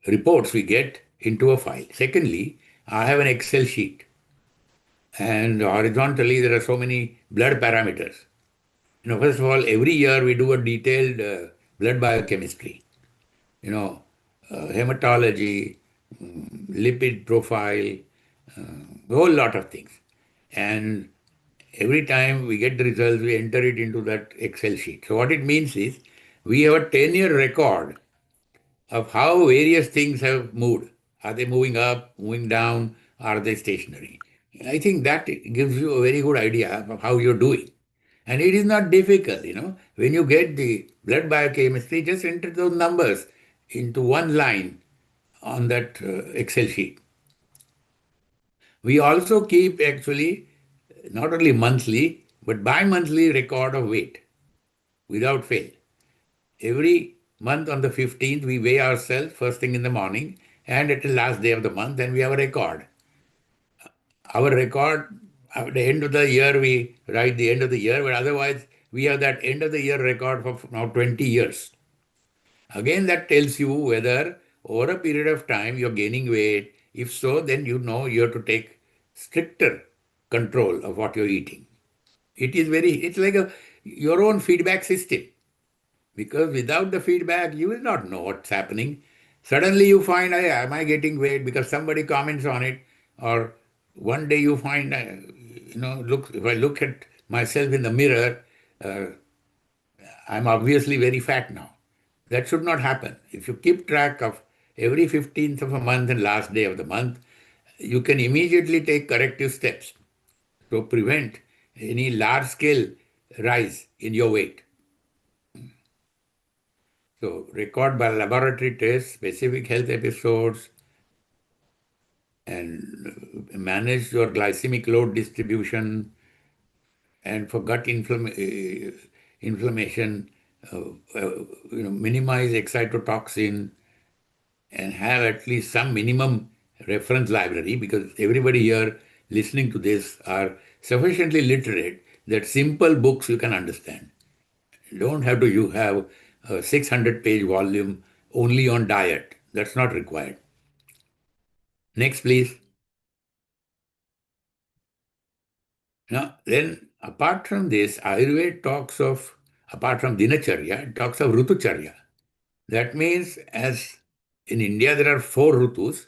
reports we get into a file. Secondly, I have an Excel sheet. And horizontally, there are so many blood parameters. First of all, every year we do a detailed blood biochemistry, hematology, lipid profile, a whole lot of things. And every time we get the results, we enter it into that Excel sheet. So what it means is we have a 10-year record of how various things have moved. Are they moving up, moving down? Are they stationary? I think that gives you a very good idea of how you're doing. And it is not difficult, When you get the blood biochemistry, just enter those numbers into one line on that Excel sheet. We also keep actually not only monthly, but bi-monthly record of weight without fail. Every month on the 15th, we weigh ourselves first thing in the morning, and at the last day of the month, and we have a record. Our record, at the end of the year, we write the end of the year, but otherwise, we have that end of the year record for now 20 years. Again, that tells you whether over a period of time you're gaining weight. If so, then you know you have to take stricter control of what you're eating. It's like your own feedback system. Because without the feedback, you will not know what's happening. Suddenly you find, am I getting weight because somebody comments on it? Or one day you find, if I look at myself in the mirror, I'm obviously very fat now. That should not happen. If you keep track of every 15th of a month and last day of the month, you can immediately take corrective steps to prevent any large-scale rise in your weight. So record by laboratory tests, specific health episodes, and manage your glycemic load distribution. and for gut inflammation, minimize excitotoxin, and have at least some minimum reference library, because everybody here listening to this are sufficiently literate that simple books you can understand. You don't have to you have a 600-page volume only on diet. That's not required. Next, please. Now, then, apart from this, Ayurveda talks of, apart from Dinacharya, it talks of Rutucharya. That means, as in India, there are 4 Rutus.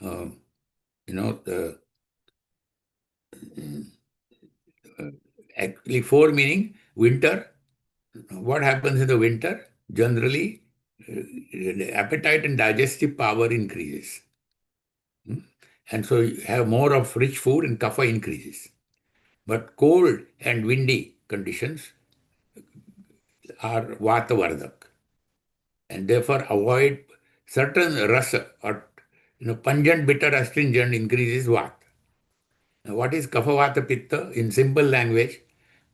The actually 4 meaning winter. What happens in the winter? Generally, the appetite and digestive power increases. And so you have more of rich food and kapha increases. But cold and windy conditions are vata vardak. And therefore avoid certain rasa or pungent, bitter, astringent increases vata. Now, what is kapha vata pitta? In simple language,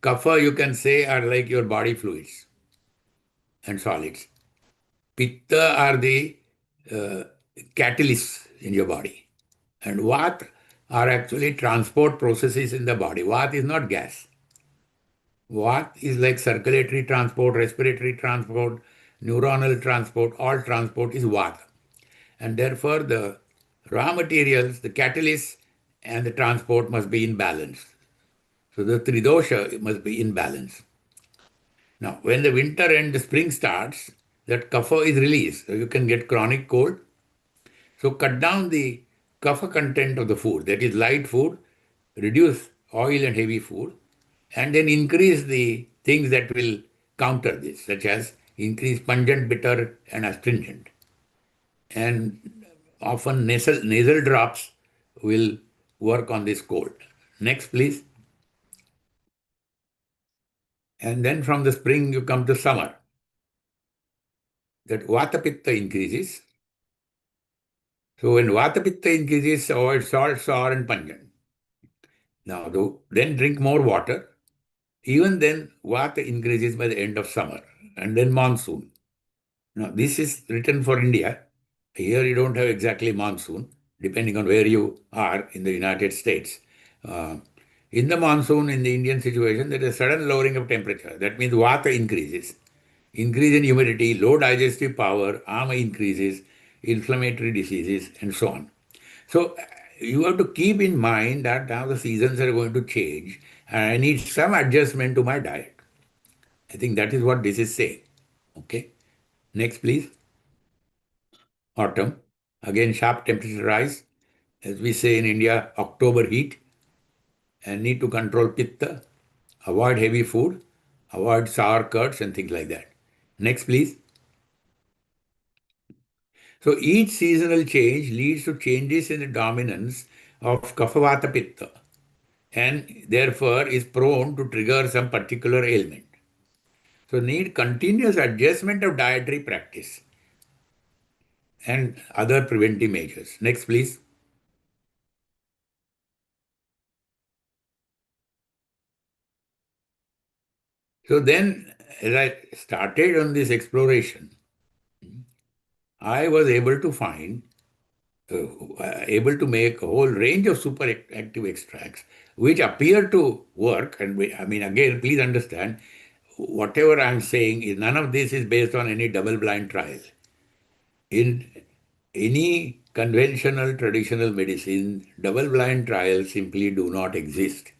kapha you can say are like your body fluids and solids. Pitta are the catalysts in your body. And Vat are actually transport processes in the body. Vat is not gas. Vat is like circulatory transport, respiratory transport, neuronal transport, all transport is Vat. And therefore the raw materials, the catalysts and the transport must be in balance. So the Tridosha must be in balance. Now, when the winter and the spring starts, that kapha is released. So you can get chronic cold. So cut down the kapha content of the food, that is light food, reduce oil and heavy food, and then increase the things that will counter this, such as increase pungent, bitter, and astringent. And often nasal drops will work on this cold. Next, please. And then from the spring, you come to summer. That Vata Pitta increases. So when Vata Pitta increases, avoid salt, sour, and pungent. Now, then drink more water. Even then, Vata increases by the end of summer and then monsoon. Now, this is written for India. Here you don't have exactly monsoon, depending on where you are in the United States. In the monsoon, in the Indian situation, there is a sudden lowering of temperature. That means Vata increases. Increase in humidity, low digestive power, ama increases, inflammatory diseases, and so on. So you have to keep in mind that now the seasons are going to change and I need some adjustment to my diet. I think that is what this is saying. Okay. Next, please. Autumn. Again, sharp temperature rise. As we say in India, October heat. And need to control pitta, avoid heavy food, avoid sour curds and things like that. Next, please. So each seasonal change leads to changes in the dominance of kapha pitta and therefore is prone to trigger some particular ailment. So need continuous adjustment of dietary practice and other preventive measures. Next, please. So then, as I started on this exploration, I was able to find, able to make a whole range of super active extracts which appear to work. And again, please understand, whatever I'm saying is none of this is based on any double-blind trial. In any conventional traditional medicine, double-blind trials simply do not exist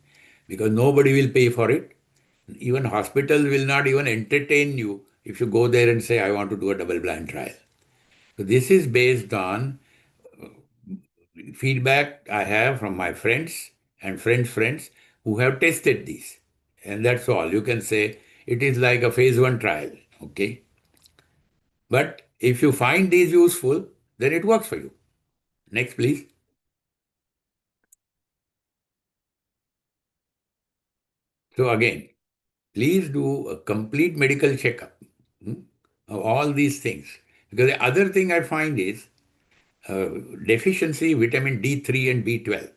because nobody will pay for it. Even hospitals will not even entertain you if you go there and say, I want to do a double-blind trial. So this is based on feedback I have from my friends and friends who have tested these. And that's all. You can say it is like a phase 1 trial. Okay. But if you find these useful, then it works for you. Next, please. So again, please do a complete medical checkup of all these things. Because the other thing I find is deficiency vitamin D3 and B12.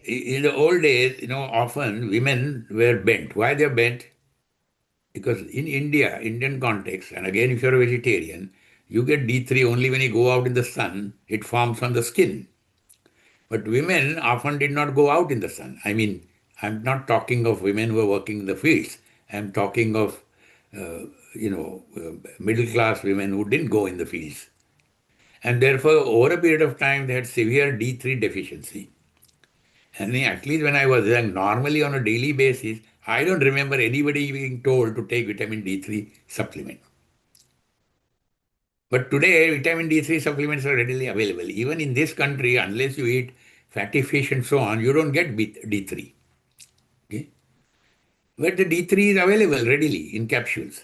in the old days, often women were bent. Why they're bent? Because in India, Indian context, and again, if you're a vegetarian, you get D3 only when you go out in the sun, it forms on the skin. But women often did not go out in the sun. I mean, I'm not talking of women who are working in the fields. I'm talking of, middle class women who didn't go in the fields. And therefore, over a period of time, they had severe D3 deficiency. And at least when I was young, normally on a daily basis, I don't remember anybody being told to take vitamin D3 supplement. But today, vitamin D3 supplements are readily available. Even in this country, unless you eat fatty fish and so on, you don't get D3. Okay? But the D3 is available readily in capsules.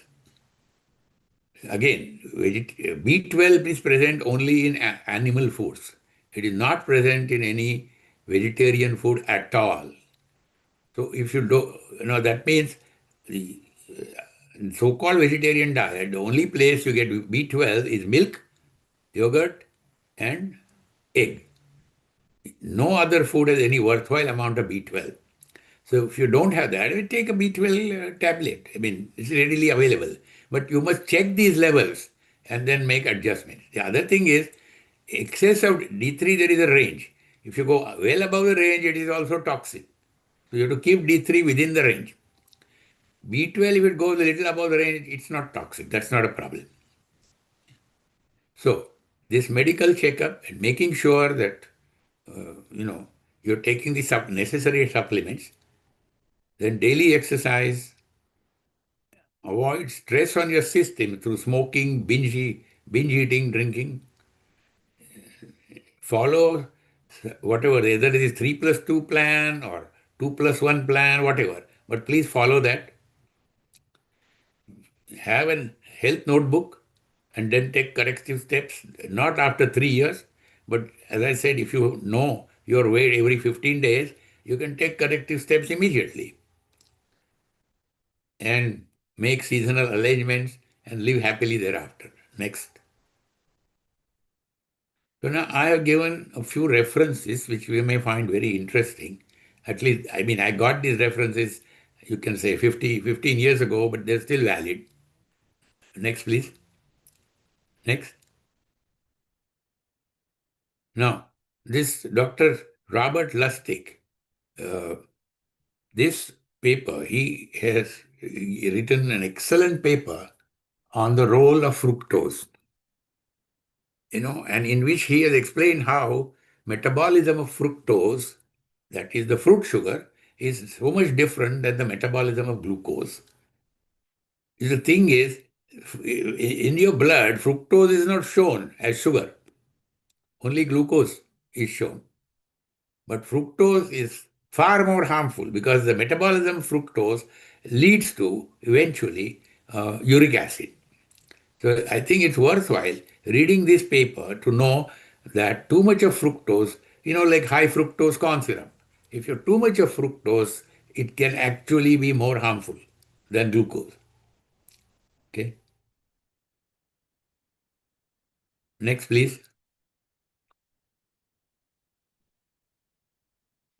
Again, B12 is present only in animal foods. It is not present in any vegetarian food at all. So if you do, that means the so-called vegetarian diet, the only place you get B12 is milk, yogurt, and egg. No other food has any worthwhile amount of B12. So if you don't have that, you take a B12 tablet. I mean, it's readily available. But you must check these levels and then make adjustments. The other thing is, excess of D3, there is a range. If you go well above the range, it is also toxic. So you have to keep D3 within the range. B12, if it goes a little above the range, it's not toxic. That's not a problem. So this medical checkup and making sure that, you're taking the necessary supplements, then daily exercise, avoid stress on your system through smoking, binge eating, drinking. Follow whatever, either it is 3+2 plan or 2+1 plan, whatever. But please follow that. Have a health notebook and then take corrective steps, not after 3 years. But as I said, if you know your weight every 15 days, you can take corrective steps immediately and make seasonal arrangements and live happily thereafter. Next. So now I have given a few references which we may find very interesting. At least, I mean, I got these references, you can say 15 years ago, but they're still valid. Next, please. Next. Now, this Dr. Robert Lustig, this paper, he has written an excellent paper on the role of fructose, and in which he has explained how metabolism of fructose, that is the fruit sugar, is so much different than the metabolism of glucose. The thing is, in your blood, fructose is not shown as sugar. Only glucose is shown. But fructose is far more harmful because the metabolism of fructose leads to eventually uric acid. So I think it's worthwhile reading this paper to know that too much of fructose, like high fructose corn syrup, if you're too much of fructose, it can actually be more harmful than glucose. Okay. Next, please.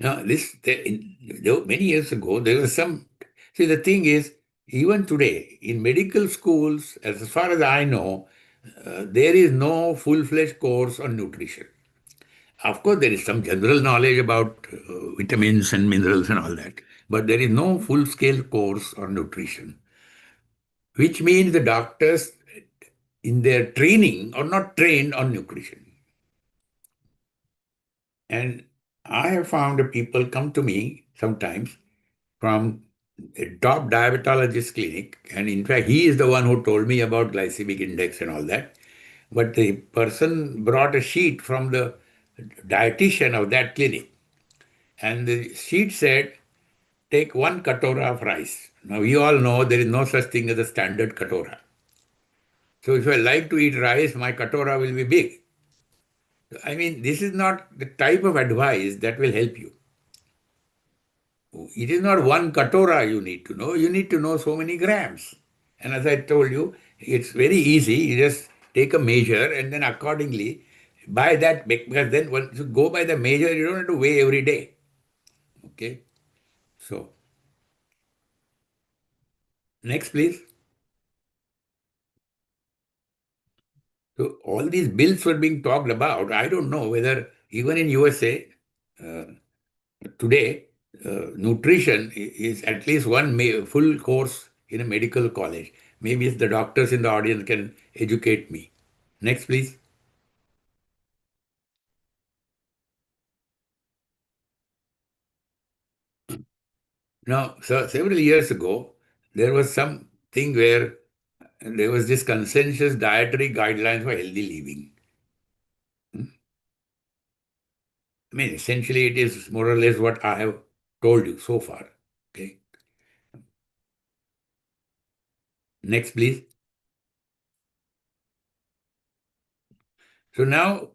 Now, many years ago, there was some. See, the thing is, even today, in medical schools, as far as I know, there is no full-fledged course on nutrition. Of course, there is some general knowledge about vitamins and minerals and all that, but there is no full-scale course on nutrition, which means the doctors in their training are not trained on nutrition. And I have found that people come to me sometimes from a top diabetologist clinic, and in fact, he is the one who told me about glycemic index and all that. But the person brought a sheet from the dietitian of that clinic, and the sheet said, take 1 katora of rice. Now, we all know there is no such thing as a standard katora. So if I like to eat rice, my katora will be big. I mean, this is not the type of advice that will help you. It is not 1 katora you need to know. You need to know so many grams. And as I told you, it's very easy. You just take a measure and then accordingly, by that, because then once you go by the measure, you don't have to weigh every day. Okay. So, next, please. So all these bills were being talked about. I don't know whether even in USA uh, today, nutrition is at least one full course in a medical college. Maybe the doctors in the audience can educate me. Next, please. Now, so several years ago, there was something where there was this consensus dietary guidelines for healthy living. I mean, essentially, it is more or less what I have told you so far. Okay. Next, please. So now,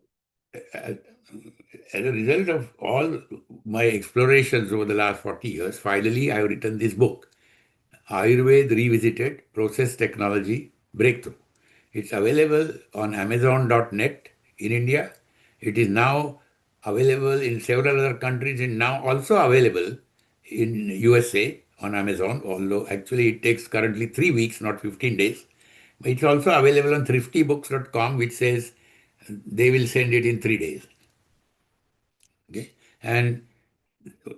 as a result of all my explorations over the last 40 years, finally, I have written this book, Ayurveda Revisited, Process Technology Breakthrough. It's available on Amazon.net in India. It is now available in several other countries and now also available in USA on Amazon, although actually it takes currently 3 weeks, not 15 days. It's also available on thriftybooks.com, which says they will send it in 3 days. Okay. And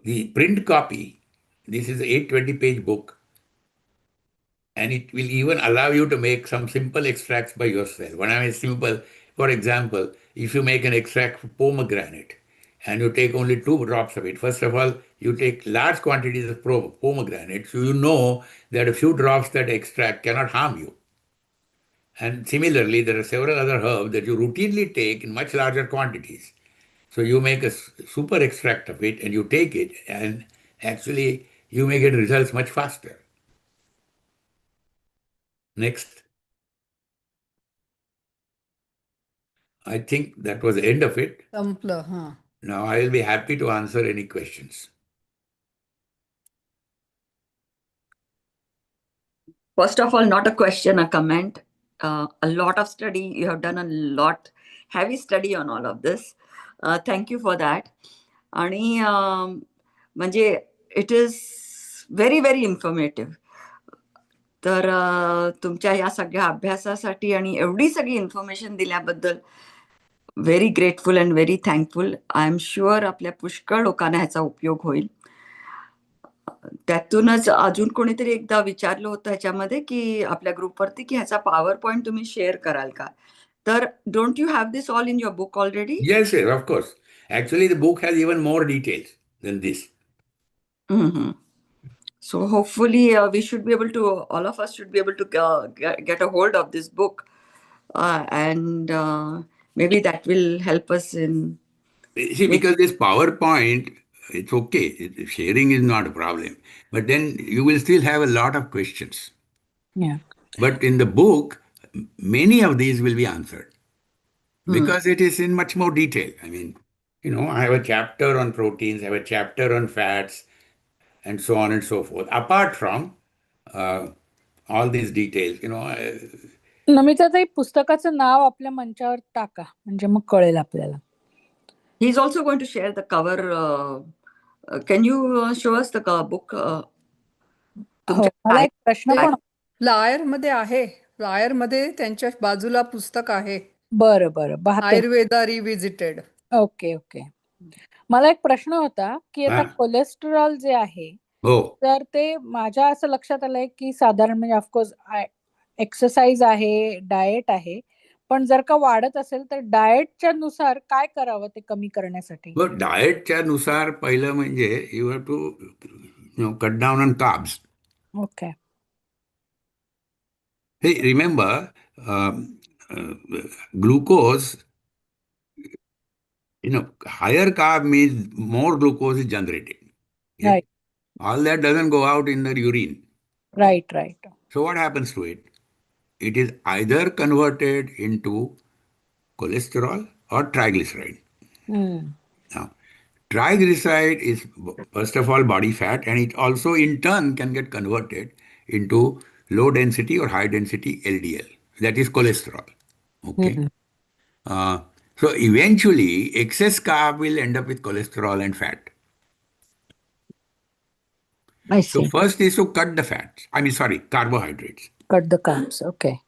the print copy, this is an 820-page book, and it will even allow you to make some simple extracts by yourself. When I mean simple, for example, if you make an extract of pomegranate and you take only 2 drops of it, first of all, you take large quantities of pomegranate, so you know that a few drops that extract cannot harm you. And similarly, there are several other herbs that you routinely take in much larger quantities. So you make a super extract of it and you take it, and actually you may get results much faster. Next. I think that was the end of it. संपलं. हां. Now I will be happy to answer any questions. First of all, not a question, a comment. A lot of study. You have done a lot, heavy study on all of this. Thank you for that. आणि म्हणजे it is very very informative. तर तुमच्या या सगळ्या अभ्यासासाठी आणि एवढी सगळी इन्फॉर्मेशन दिल्याबद्दल very grateful and very thankful. I am sure आपल्या पुष्कळ लोकांना ह्याचा उपयोग होईल. त्यातूनच अजून कोणीतरी एकदा विचारलं होतं ह्याच्यामध्ये की आपल्या ग्रुपवरती की ह्याचा पॉवर पॉइंट तुम्ही शेअर कराल का. तर don't you have this all in your book already? Yes, yes, of course. Actually, the book has even more details than this. So hopefully we should be able to, all of us should be able to get a hold of this book, and maybe that will help us in. See, because this PowerPoint, it's okay. Sharing is not a problem. But then you will still have a lot of questions. Yeah. But in the book, many of these will be answered because it is in much more detail. I mean, I have a chapter on proteins, I have a chapter on fats, and so on and so forth. Apart from all these details, नमिताताई, पुस्तकाचं नाव आपल्या मंचावर टाका म्हणजे मग कळेल आपल्याला. He's also going to share the cover. Can you show us the book? मला एक प्रश्न पण. फ्लायर मध्ये आहे. फ्लायर मध्ये त्यांच्या बाजूला पुस्तक आहे. बरं बरं. आयुर्वेदा रिव्हिजिटेड. Okay okay. मला एक प्रश्न होता की आता कोलेस्टेरॉल जे आहे, तर ते माझ्या असं लक्षात आलंय की साधारण म्हणजे ऑफकोर्स एक्सरसाइज आहे, डाएट आहे, पण जर का वाढत असेल तर डाएटच्या नुसार काय करावं ते कमी करण्यासाठी? डाएटच्या नुसार पहिलं म्हणजे you have to cut down on carbs. Okay. Hey, remember, glucose, higher carb means more glucose is generated. Okay? Right. All that doesn't go out in the urine. Right, right. So what happens to it? It is either converted into cholesterol or triglyceride. Now, triglyceride is, first of all, body fat, and it also in turn can get converted into low density or high density LDL. That is cholesterol. Okay. So eventually, excess carb will end up with cholesterol and fat. I So see. first is to cut the fats. Carbohydrates. Cut the carbs. Okay.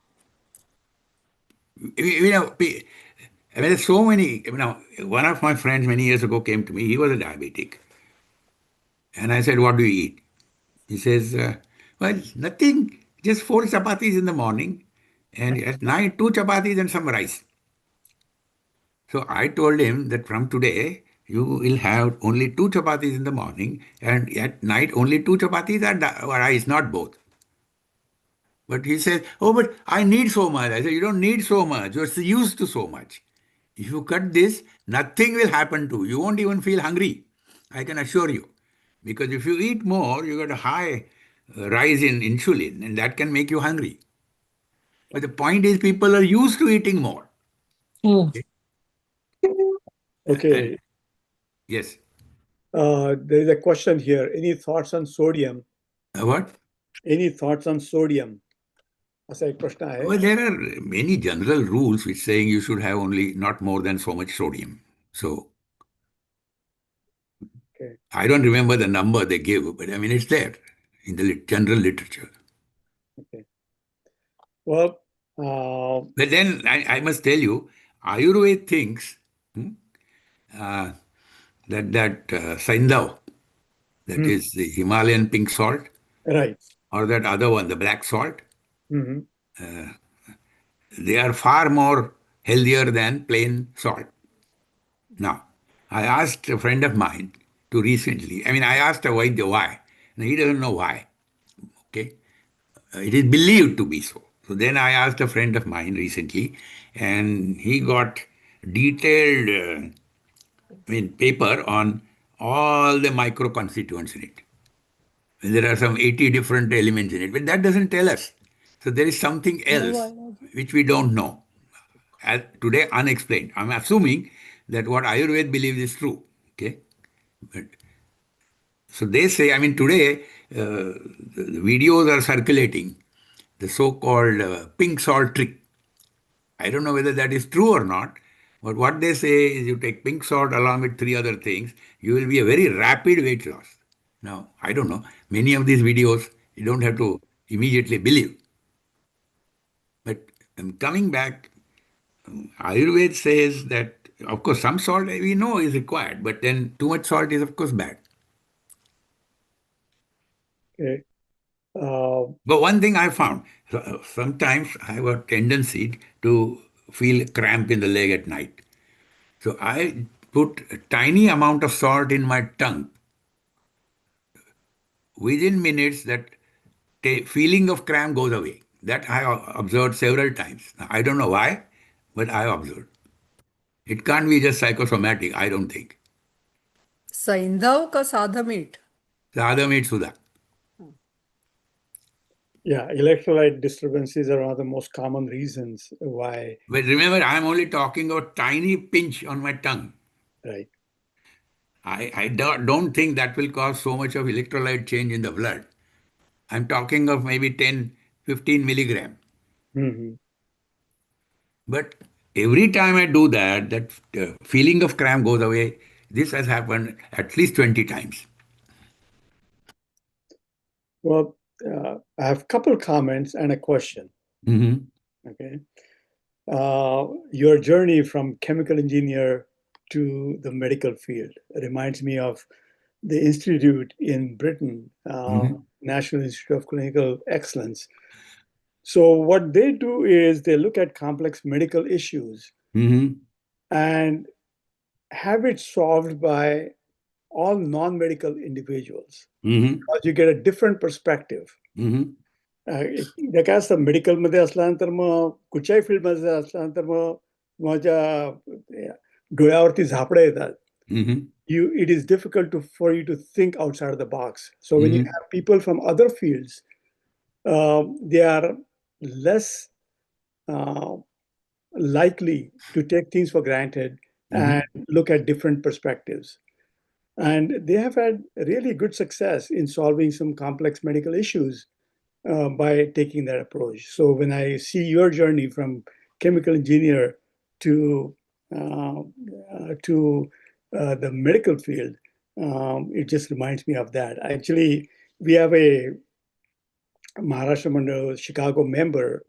There's so many. One of my friends many years ago came to me. He was a diabetic. And I said, what do you eat? He says, well, nothing, just 4 chapatis in the morning. And at night, 2 chapatis and some rice. So I told him that from today, you will have only 2 chapatis in the morning. And at night, only 2 chapatis and rice, not both. But he says, oh, but I need so much. I said, you don't need so much. You're used to so much. If you cut this, nothing will happen to you. You won't even feel hungry. I can assure you. Because if you eat more, you get a high rise in insulin, and that can make you hungry. But the point is, people are used to eating more. Mm. Okay. And yes. There is a question here. Any thoughts on sodium? What? Any thoughts on sodium? असा एक प्रश्न आहे. Well, there are many general rules which saying you should have only not more than so much sodium. So Okay. I don't remember the number they give, but I mean, it's there in the general literature. Okay. Well, But then I must tell you, Ayurveda thinks that Saindhav, that is the Himalayan pink salt, right. or that other one, the black salt, Mhm. they are far more healthier than plain salt. Now, I asked a friend of mine I asked a Vaidya why. Now, he doesn't know why. Okay. It is believed to be so. So then I asked a friend of mine recently, and he got detailed paper on all the micro constituents in it. And there are some 80 different elements in it, but that doesn't tell us. So there is something else which we don't know. As today, unexplained. I'm assuming that what Ayurveda believes is true. Okay. But, so they say, today the videos are circulating, the so-called pink salt trick. I don't know whether that is true or not, but what they say is you take pink salt along with 3 other things, you will be a very rapid weight loss. Now, I don't know. Many of these videos, you don't have to immediately believe. But coming back, Ayurveda says that, of course, some salt we know is required, but then too much salt is, of course, bad. Okay. But one thing I found, sometimes I have a tendency to feel cramp in the leg at night. So I put a tiny amount of salt in my tongue. Within minutes, that feeling of cramp goes away. That I observed several times. I don't know why, but I observed. It can't be just psychosomatic, I don't think. सैंधव का साधं मीठ? Sadha meet Sudha. Yeah, electrolyte disturbances are one of the most common reasons why. But remember, I'm only talking about tiny pinch on my tongue. Right. I don't think that will cause so much of electrolyte change in the blood. I'm talking of maybe 10, 15 milligram. Mm-hmm. But every time I do that, that feeling of cramp goes away. This has happened at least 20 times. Well, I have a couple comments and a question. Mm-hmm. Okay. Your journey from chemical engineer to the medical field reminds me of the institute in Britain, National Institute of Clinical Excellence. So what they do is they look at complex medical issues and have it solved by all non-medical individuals. Because you get a different perspective. काय असतं मेडिकलमध्ये असल्यानंतर मग कुठच्याही फील्डमध्ये असल्यानंतर मग माझ्या डोळ्यावरती झापडं येतात. It is difficult for you to think outside the box. So when you have people from other fields, they are less likely to take things for granted and look at different perspectives. And they have had really good success in solving some complex medical issues by taking that approach. So when I see your journey from chemical engineer to the medical field, it just reminds me of that. Actually, we have a Maharashtra Mandal Chicago member,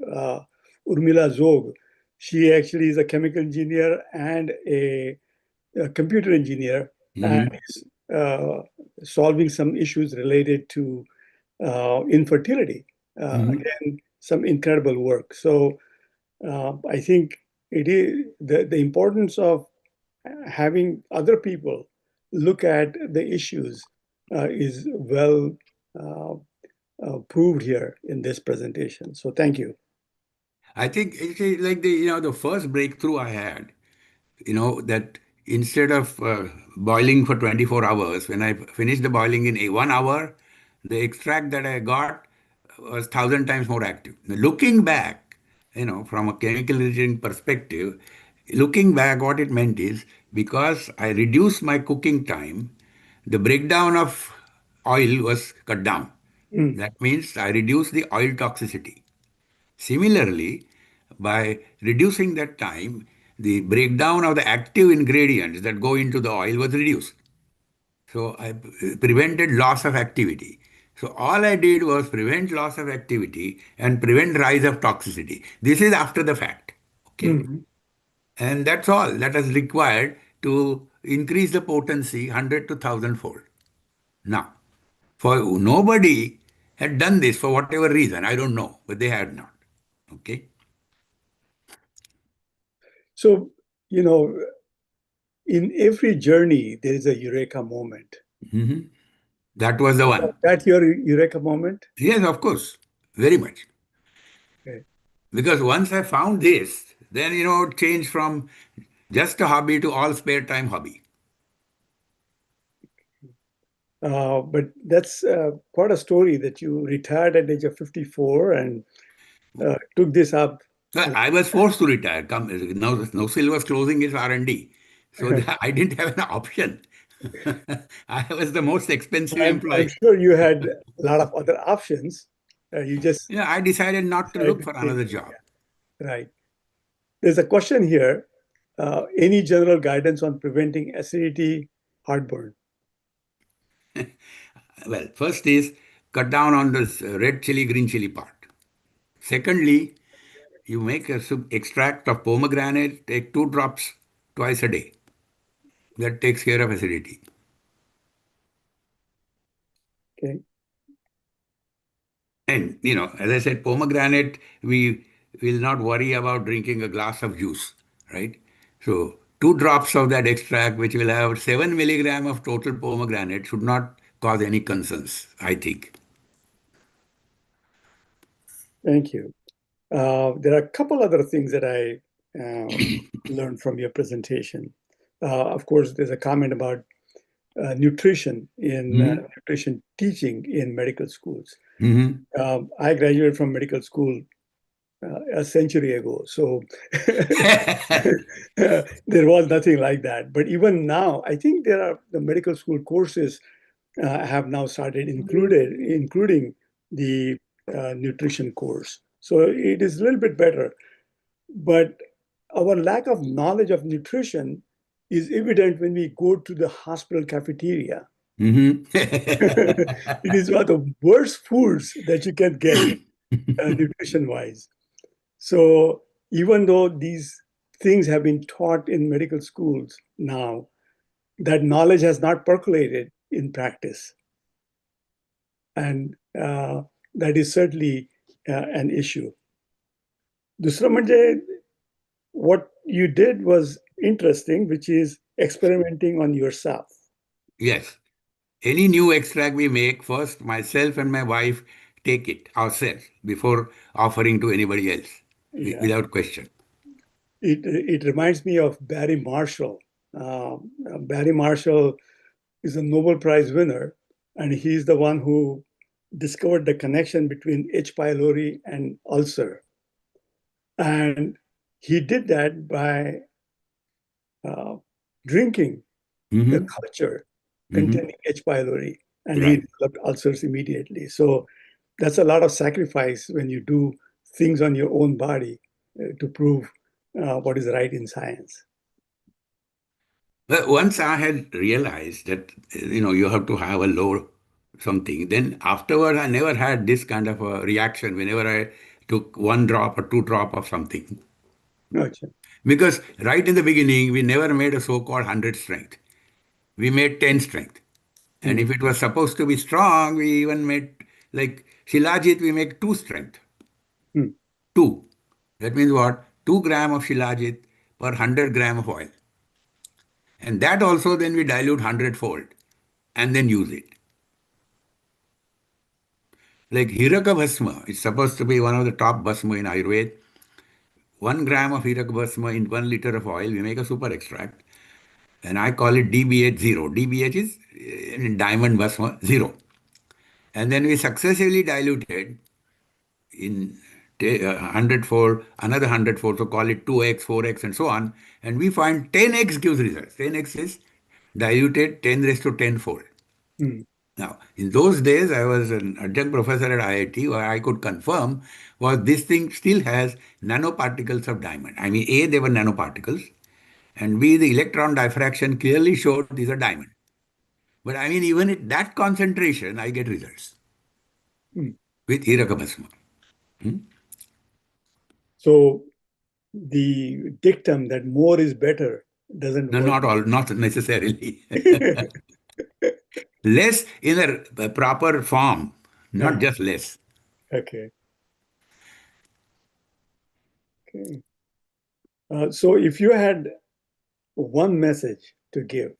Urmila Zog. She actually is a chemical engineer and a computer engineer, and is solving some issues related to infertility. Again, some incredible work. So I think it is the importance of having other people look at the issues is well proved here in this presentation. So thank you. I think it's like the first breakthrough I had, that instead of boiling for 24 hours, when I finished the boiling in 1 hour, the extract that I got was 1,000 times more active. Now, looking back, from a chemical engineering perspective, looking back, what it meant is because I reduced my cooking time, the breakdown of oil was cut down. That means I reduced the oil toxicity. Similarly, by reducing that time, the breakdown of the active ingredients that go into the oil was reduced. So I prevented loss of activity. So all I did was prevent loss of activity and prevent rise of toxicity. This is after the fact. Okay. And that's all that is required to increase the potency 100 to 1,000 fold. Now, for nobody had done this for whatever reason, I don't know, but they had not. Okay. So, in every journey, there is a eureka moment. That was the one. That your eureka moment? Yes, of course. Very much. Okay. Because once I found this, then, it changed from just a hobby to all spare time hobby. But that's quite a story that you retired at the age of 54 and took this up. Well, I was forced to retire. NOSIL was closing its R&D. So I didn't have an option. I was the most expensive employee. I'm sure you had a lot of other options. You just... Yeah, I decided not to look for another job. Right. There's a question here. Any general guidance on preventing acidity, heartburn? Well, first is cut down on this red chili, green chili part. Secondly, you make a extract of pomegranate, take 2 drops twice a day. That takes care of acidity. Okay. And, as I said, pomegranate, we will not worry about drinking a glass of juice, right? So 2 drops of that extract, which will have 7 milligram of total pomegranate, should not cause any concerns, I think. Thank you. There are a couple other things that I learned from your presentation. Of course, there's a comment about nutrition in nutrition teaching in medical schools. I graduated from medical school a century ago, so there was nothing like that. But even now, I think the medical school courses have now started including the nutrition course. So it is a little bit better. But our lack of knowledge of nutrition is evident when we go to the hospital cafeteria. It is one of the worst foods that you can get nutrition-wise. So even though these things have been taught in medical schools now, that knowledge has not percolated in practice. And that is certainly an issue. Dusra म्हणजे, what you did was interesting, which is experimenting on yourself. Yes. Any new extract we make, first myself and my wife take it ourselves before offering to anybody else, without question. It reminds me of Barry Marshall. Barry Marshall is a Nobel Prize winner, and he's the one who discovered the connection between H. pylori and ulcer. And he did that by drinking the culture containing H. pylori, and he developed ulcers immediately. So that's a lot of sacrifice when you do things on your own body to prove what is right in science. But once I had realized that, you have to have a low something. Then afterward, I never had this kind of a reaction whenever I took 1 drop or 2 drop of something. Gotcha. Because right in the beginning, we never made a so-called 100 strength. We made 10 strength. And if it was supposed to be strong, we even made, like Shilajit, we make 2 strength. Hmm. 2. That means what? 2 gram of Shilajit per 100 gram of oil. And that also then we dilute 100-fold and then use it. Like Hiraka Bhasma is supposed to be one of the top Bhasma in Ayurveda. 1 gram of Hiraka Bhasma in 1 liter of oil, we make a super extract. And I call it DBH 0. DBH is diamond Bhasma 0. And then we successively diluted in 100-fold, another 100-fold, so call it 2x, 4x, and so on. And we find 10x gives results. 10x is diluted 10 raised to 10-fold. Now, in those days, I was an adjunct professor at IIT where I could confirm was this thing still has nanoparticles of diamond. I mean, A, they were nanoparticles, and B, the electron diffraction clearly showed these are diamond. But I mean, even at that concentration, I get results with Hiraka Bhasma. So the dictum that more is better doesn't No, work. not necessarily. Less in a proper form, not just less. Okay. Okay. So if you had one message to give,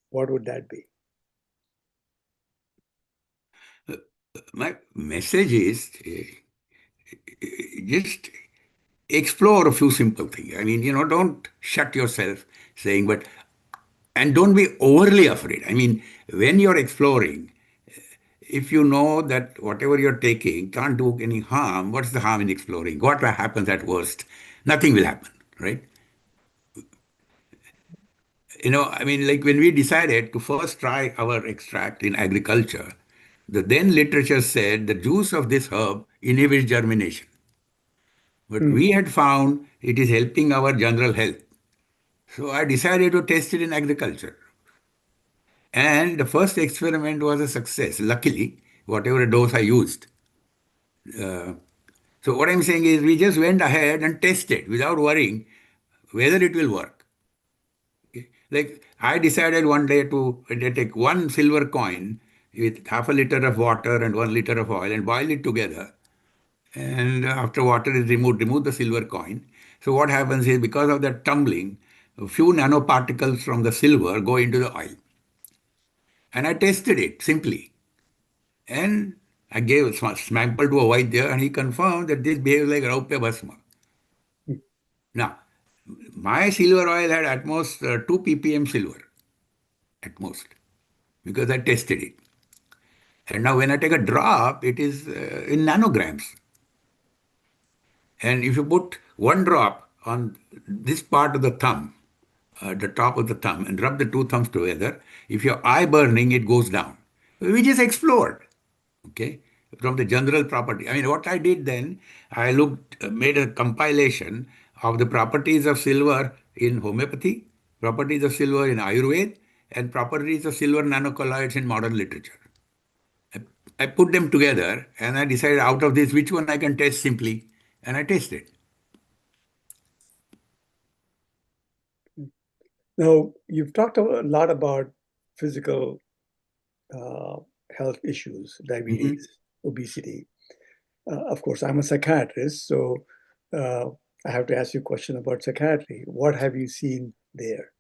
what would that be? My message is just explore a few simple things. I mean, don't shut yourself saying, and don't be overly afraid. I mean, when you're exploring, if you know that whatever you're taking can't do any harm, what's the harm in exploring? What happens at worst? Nothing will happen, right? I mean, like when we decided to first try our extract in agriculture, the then literature said the juice of this herb inhibits germination. But we had found it is helping our general health. So I decided to test it in agriculture. And the first experiment was a success, luckily, whatever dose I used. So what I'm saying is we just went ahead and tested without worrying whether it will work. Okay? Like I decided one day to take 1 silver coin with half a liter of water and 1 liter of oil and boil it together. And after water is removed, remove the silver coin. So what happens is because of that tumbling, a few nanoparticles from the silver go into the oil. And I tested it simply. And I gave a sample to a Vaidya and he confirmed that this behaves like Raupya Bhasma. Now, my silver oil had at most 2 ppm silver, at most, because I tested it. And now when I take a drop, it is in nanograms. And if you put 1 drop on this part of the thumb, the top of the thumb, and rub the 2 thumbs together, if your eye burning, it goes down. We just explored, okay, from the general property. I mean, what I did then, I made a compilation of the properties of silver in homeopathy, properties of silver in Ayurveda, and properties of silver nanocolloids in modern literature. I put them together and I decided out of this which one I can test simply, and I tested. Now, you've talked a lot about physical health issues, diabetes, obesity. Of course, I'm a psychiatrist, so I have to ask you a question about psychiatry. What have you seen there?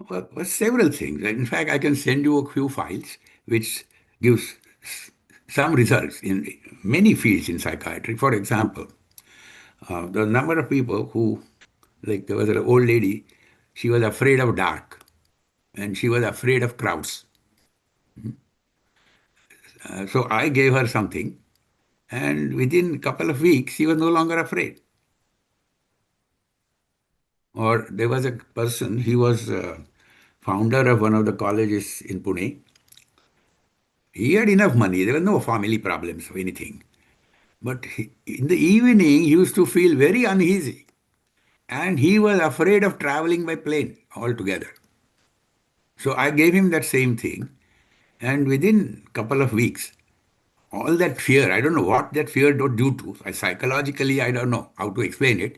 Well, several things. In fact, I can send you a few files which gives some results in many fields in psychiatry. For example, the number of people who, like there was an old lady, she was afraid of dark and she was afraid of crowds. So I gave her something and within a couple of weeks, she was no longer afraid. Or there was a person, he was founder of one of the colleges in Pune. He had enough money, there were no family problems or anything. But in the evening, he used to feel very uneasy. And he was afraid of traveling by plane altogether. So I gave him that same thing. And within a couple of weeks, all that fear, I don't know what that fear was due to. Psychologically, I don't know how to explain it,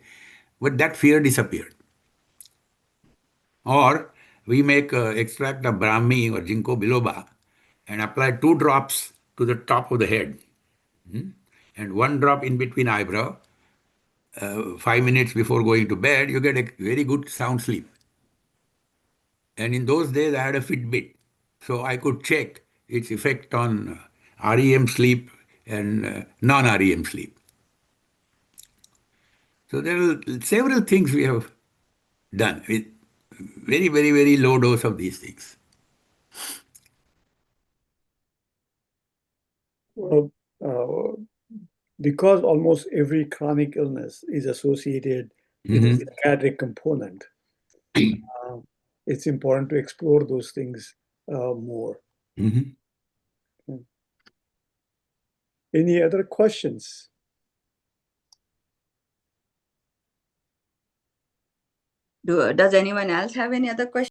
but that fear disappeared. Or we make extract of Brahmi or Ginkgo biloba and apply 2 drops to the top of the head, and 1 drop in between eyebrow. 5 minutes before going to bed, you get a very good sound sleep. And in those days, I had a Fitbit, so I could check its effect on REM sleep and non-REM sleep. So there are several things we have done with very, very, very low dose of these things. Well, because almost every chronic illness is associated with a psychiatric component, it's important to explore those things more. Any other questions? Does anyone else have any other questions?